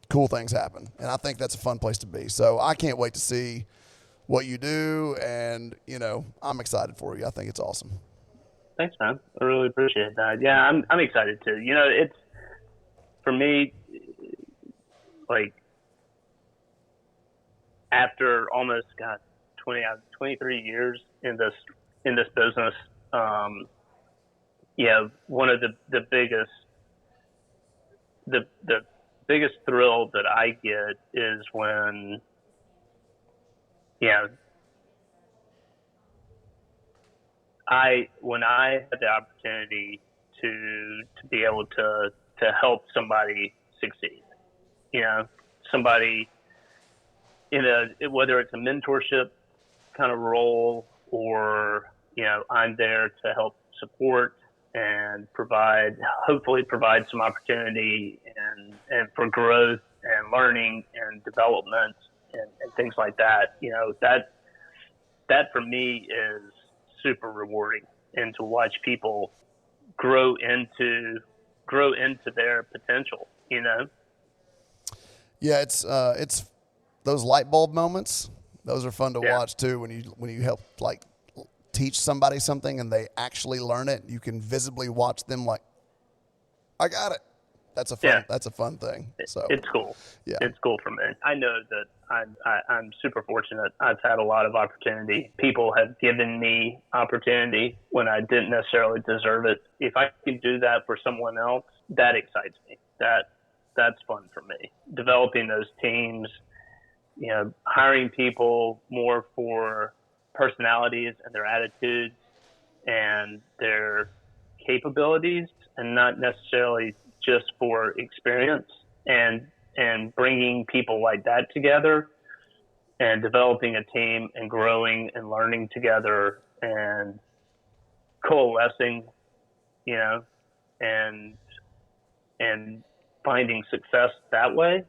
cool things happen. And I think that's a fun place to be. So I can't wait to see what you do. And, I'm excited for you. I think it's awesome. Thanks, man. I really appreciate that. Yeah, I'm excited too. It's, for me, like, after almost 23 years in this business, one of the biggest thrill that I get is when I had the opportunity to be able to help somebody succeed, somebody whether it's a mentorship kind of role, or, I'm there to help support and hopefully provide some opportunity and for growth and learning and development and things like that. That for me is super rewarding, and to watch people grow into their potential, Yeah, it's those light bulb moments. Those are fun to watch too. When you help teach somebody something and they actually learn it, you can visibly watch them I got it. That's a fun thing. So it's cool. Yeah, it's cool for me. I know that I'm super fortunate. I've had a lot of opportunity. People have given me opportunity when I didn't necessarily deserve it. If I can do that for someone else, that excites me. That's fun for me. Developing those teams, hiring people more for personalities and their attitudes and their capabilities, and not necessarily just for experience, and bringing people like that together and developing a team and growing and learning together and coalescing, and finding success that way.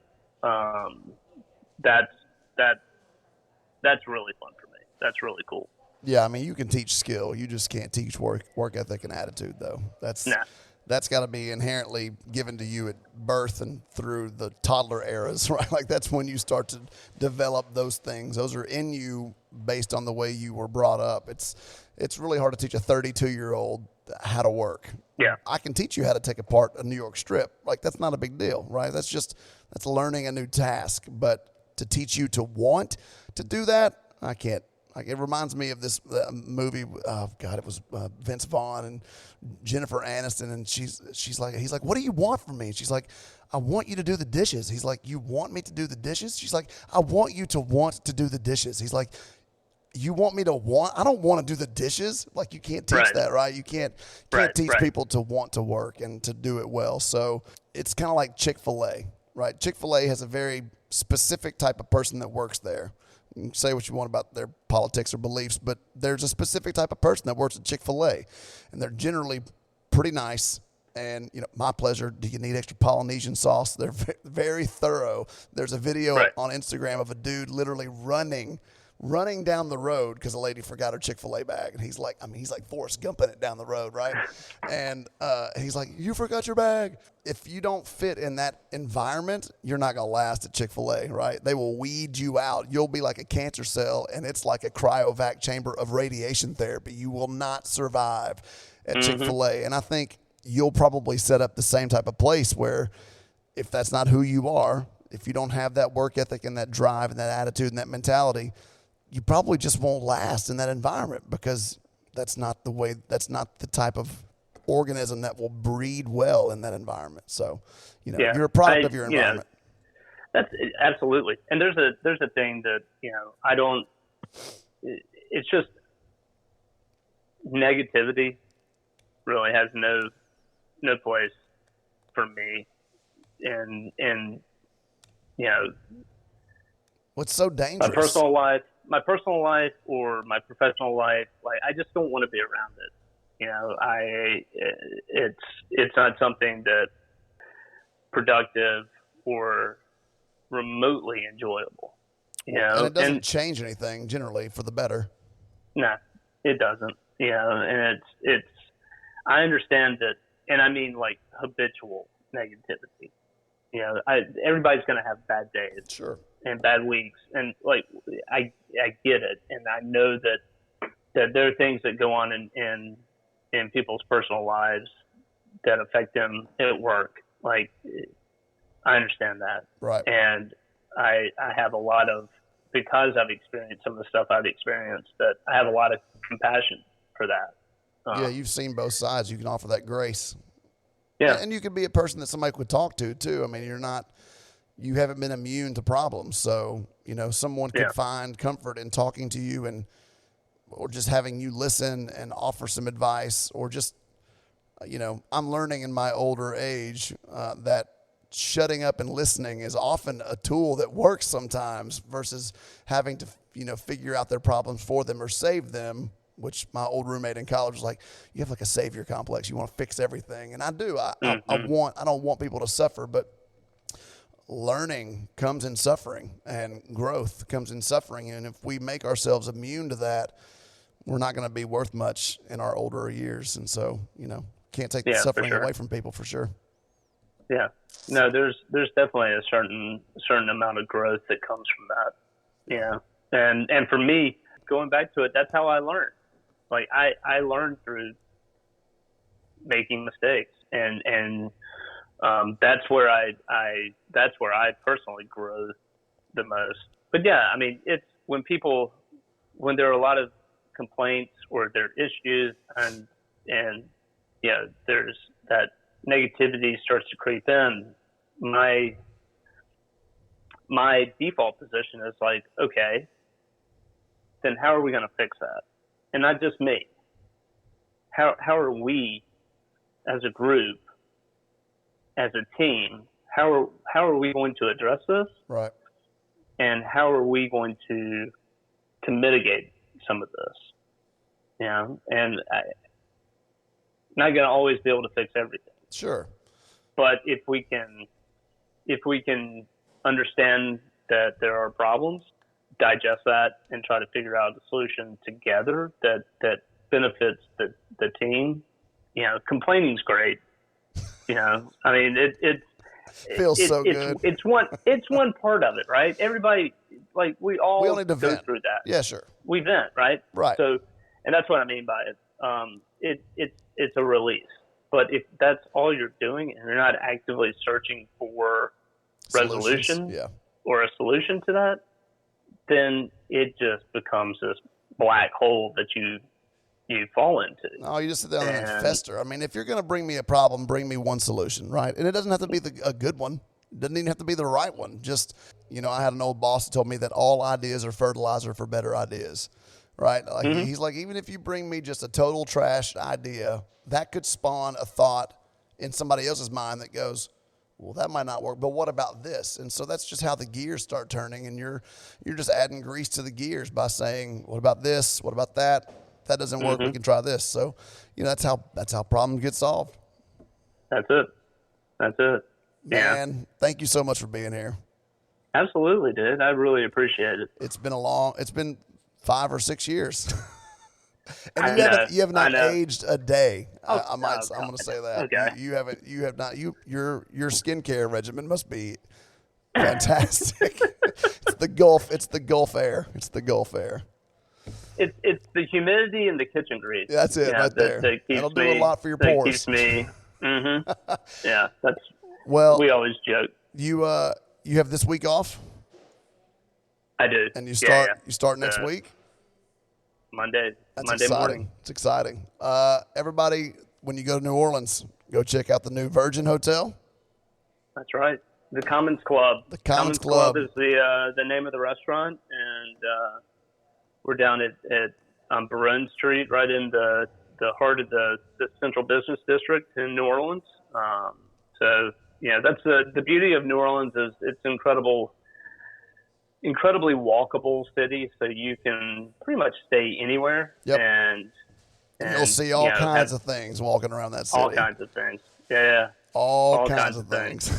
That's really fun for me. That's really cool. Yeah, I mean, you can teach skill. You just can't teach work ethic and attitude, though. That's got to be inherently given to you at birth and through the toddler eras, right? That's when you start to develop those things. Those are in you based on the way you were brought up. It's really hard to teach a 32-year-old how to work. Yeah. I can teach you how to take apart a New York strip. That's not a big deal, right? That's learning a new task. But to teach you to want to do that, I can't. It reminds me of this movie. It was Vince Vaughn and Jennifer Aniston, and he's like, "What do you want from me?" And she's like, "I want you to do the dishes." He's like, "You want me to do the dishes?" She's like, "I want you to want to do the dishes." He's like, "You want me to want? I don't want to do the dishes." You can't teach that, right? You can't teach people to want to work and to do it well. So it's kind of like Chick-fil-A, right? Chick-fil-A has a very specific type of person that works there. You can say what you want about their politics or beliefs, but there's a specific type of person that works at Chick-fil-A, and they're generally pretty nice. And, my pleasure. Do you need extra Polynesian sauce? They're very thorough. There's a video on Instagram of a dude literally running down the road because a lady forgot her Chick-fil-A bag. And he's like Forrest Gumping it down the road, right? And he's like, "You forgot your bag." If you don't fit in that environment, you're not going to last at Chick-fil-A, right? They will weed you out. You'll be like a cancer cell, and it's like a cryovac chamber of radiation therapy. You will not survive at Chick-fil-A. And I think you'll probably set up the same type of place where if that's not who you are, if you don't have that work ethic and that drive and that attitude and that mentality, you probably just won't last in that environment, because that's not the type of organism that will breed well in that environment. So, you're a product of your environment. That's absolutely. And there's a thing that, I don't, it's just negativity really has no place for me. And what's so dangerous? My personal life or my professional life, like, I just don't want to be around it. It's not something that productive or remotely enjoyable. And it doesn't change anything generally for the better. No, it doesn't. And it's. I understand that, and I mean like habitual negativity. Everybody's going to have bad days, sure, and bad weeks, and like I get it, and I know that there are things that go on in people's personal lives that affect them at work. Like, I understand that, right? And I have a lot of, because I've experienced some of the stuff I've experienced, that I have a lot of compassion for that. Yeah, you've seen both sides. You can offer that grace. Yeah. And you could be a person that somebody could talk to too. I mean, you haven't been immune to problems. So, someone could find comfort in talking to you or just having you listen and offer some advice, or just, I'm learning in my older age that shutting up and listening is often a tool that works sometimes versus having to, figure out their problems for them or save them, which my old roommate in college was like, you have like a savior complex. You want to fix everything. And I do. I don't want people to suffer, but learning comes in suffering and growth comes in suffering. And if we make ourselves immune to that, we're not going to be worth much in our older years. And so, can't take the suffering away from people for sure. Yeah. No, there's definitely a certain amount of growth that comes from that. Yeah. And for me, going back to it, that's how I learned. Like, I learned through making mistakes, and that's where I personally grow the most. But yeah, I mean, it's when there are a lot of complaints or there are issues, and there's that negativity starts to creep in. My default position is like, okay, then how are we going to fix that? And not just me. How are we as a group, as a team, how are we going to address this? Right. And how are we going to mitigate some of this? And I'm not going to always be able to fix everything. Sure. But if we can understand that there are problems, digest that, and try to figure out a solution together that benefits the team. Complaining's great. I mean, it feels so good. It's one part of it, right? Everybody, like, we all go through that. Yeah, sure. We vent, right? Right. So, and that's what I mean by it. It's a release. But if that's all you're doing and you're not actively searching for resolution or a solution to that, then it just becomes this black hole that you fall into. Oh, you just sit down and fester. I mean, if you're going to bring me a problem, bring me one solution, right? And it doesn't have to be a good one. It doesn't even have to be the right one. Just, I had an old boss that told me that all ideas are fertilizer for better ideas, right? Like, he's like, even if you bring me just a total trash idea, that could spawn a thought in somebody else's mind that goes, well, that might not work, but what about this? And so that's just how the gears start turning, and you're just adding grease to the gears by saying, what about this? What about that? That doesn't work. We can try this. So, that's how problems get solved. That's it. Man, thank you so much for being here. Absolutely, dude. I really appreciate it. It's been 5 or 6 years. And you have not aged a day. I'm going to say that. Okay. You have not. Your skincare regimen must be fantastic. It's the Gulf air. It's the humidity and the kitchen grease. That's it, right there. That'll do a lot for your pores. Keeps me. Yeah, that's. Well, we always joke. You have this week off. I do. And you start next week. Monday Exciting. morning. It's exciting. Everybody, when you go to New Orleans, go check out the new Virgin Hotel. That's right. The Commons Club. The Commons Club is the name of the restaurant, and we're down at Baronne Street, right in the heart of the Central Business District in New Orleans. So that's the beauty of New Orleans is it's incredibly walkable city, so you can pretty much stay anywhere. Yep. And you'll see all kinds of things walking around that city. All kinds of things. Yeah. All kinds of things.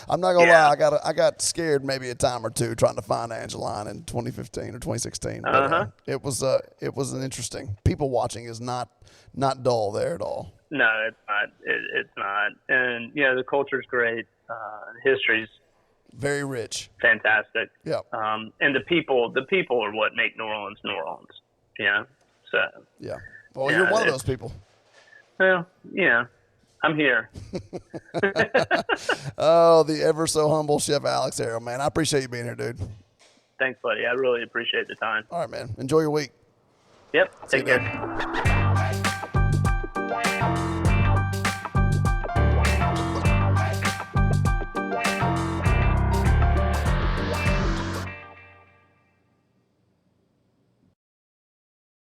I'm not gonna lie, I got scared maybe a time or two trying to find Angeline in 2015 or 2016. But, it was an interesting. People watching is not dull there at all. No, it's not. It's not. And the culture's great. History's very rich. Fantastic. Yeah. And the people are what make New Orleans New Orleans. Yeah. So. Yeah. Well, you're one of those people. Well, I'm here. Oh, the ever so humble Chef Alex Harrell, man. I appreciate you being here, dude. Thanks, buddy. I really appreciate the time. All right, man. Enjoy your week. Yep. Take care.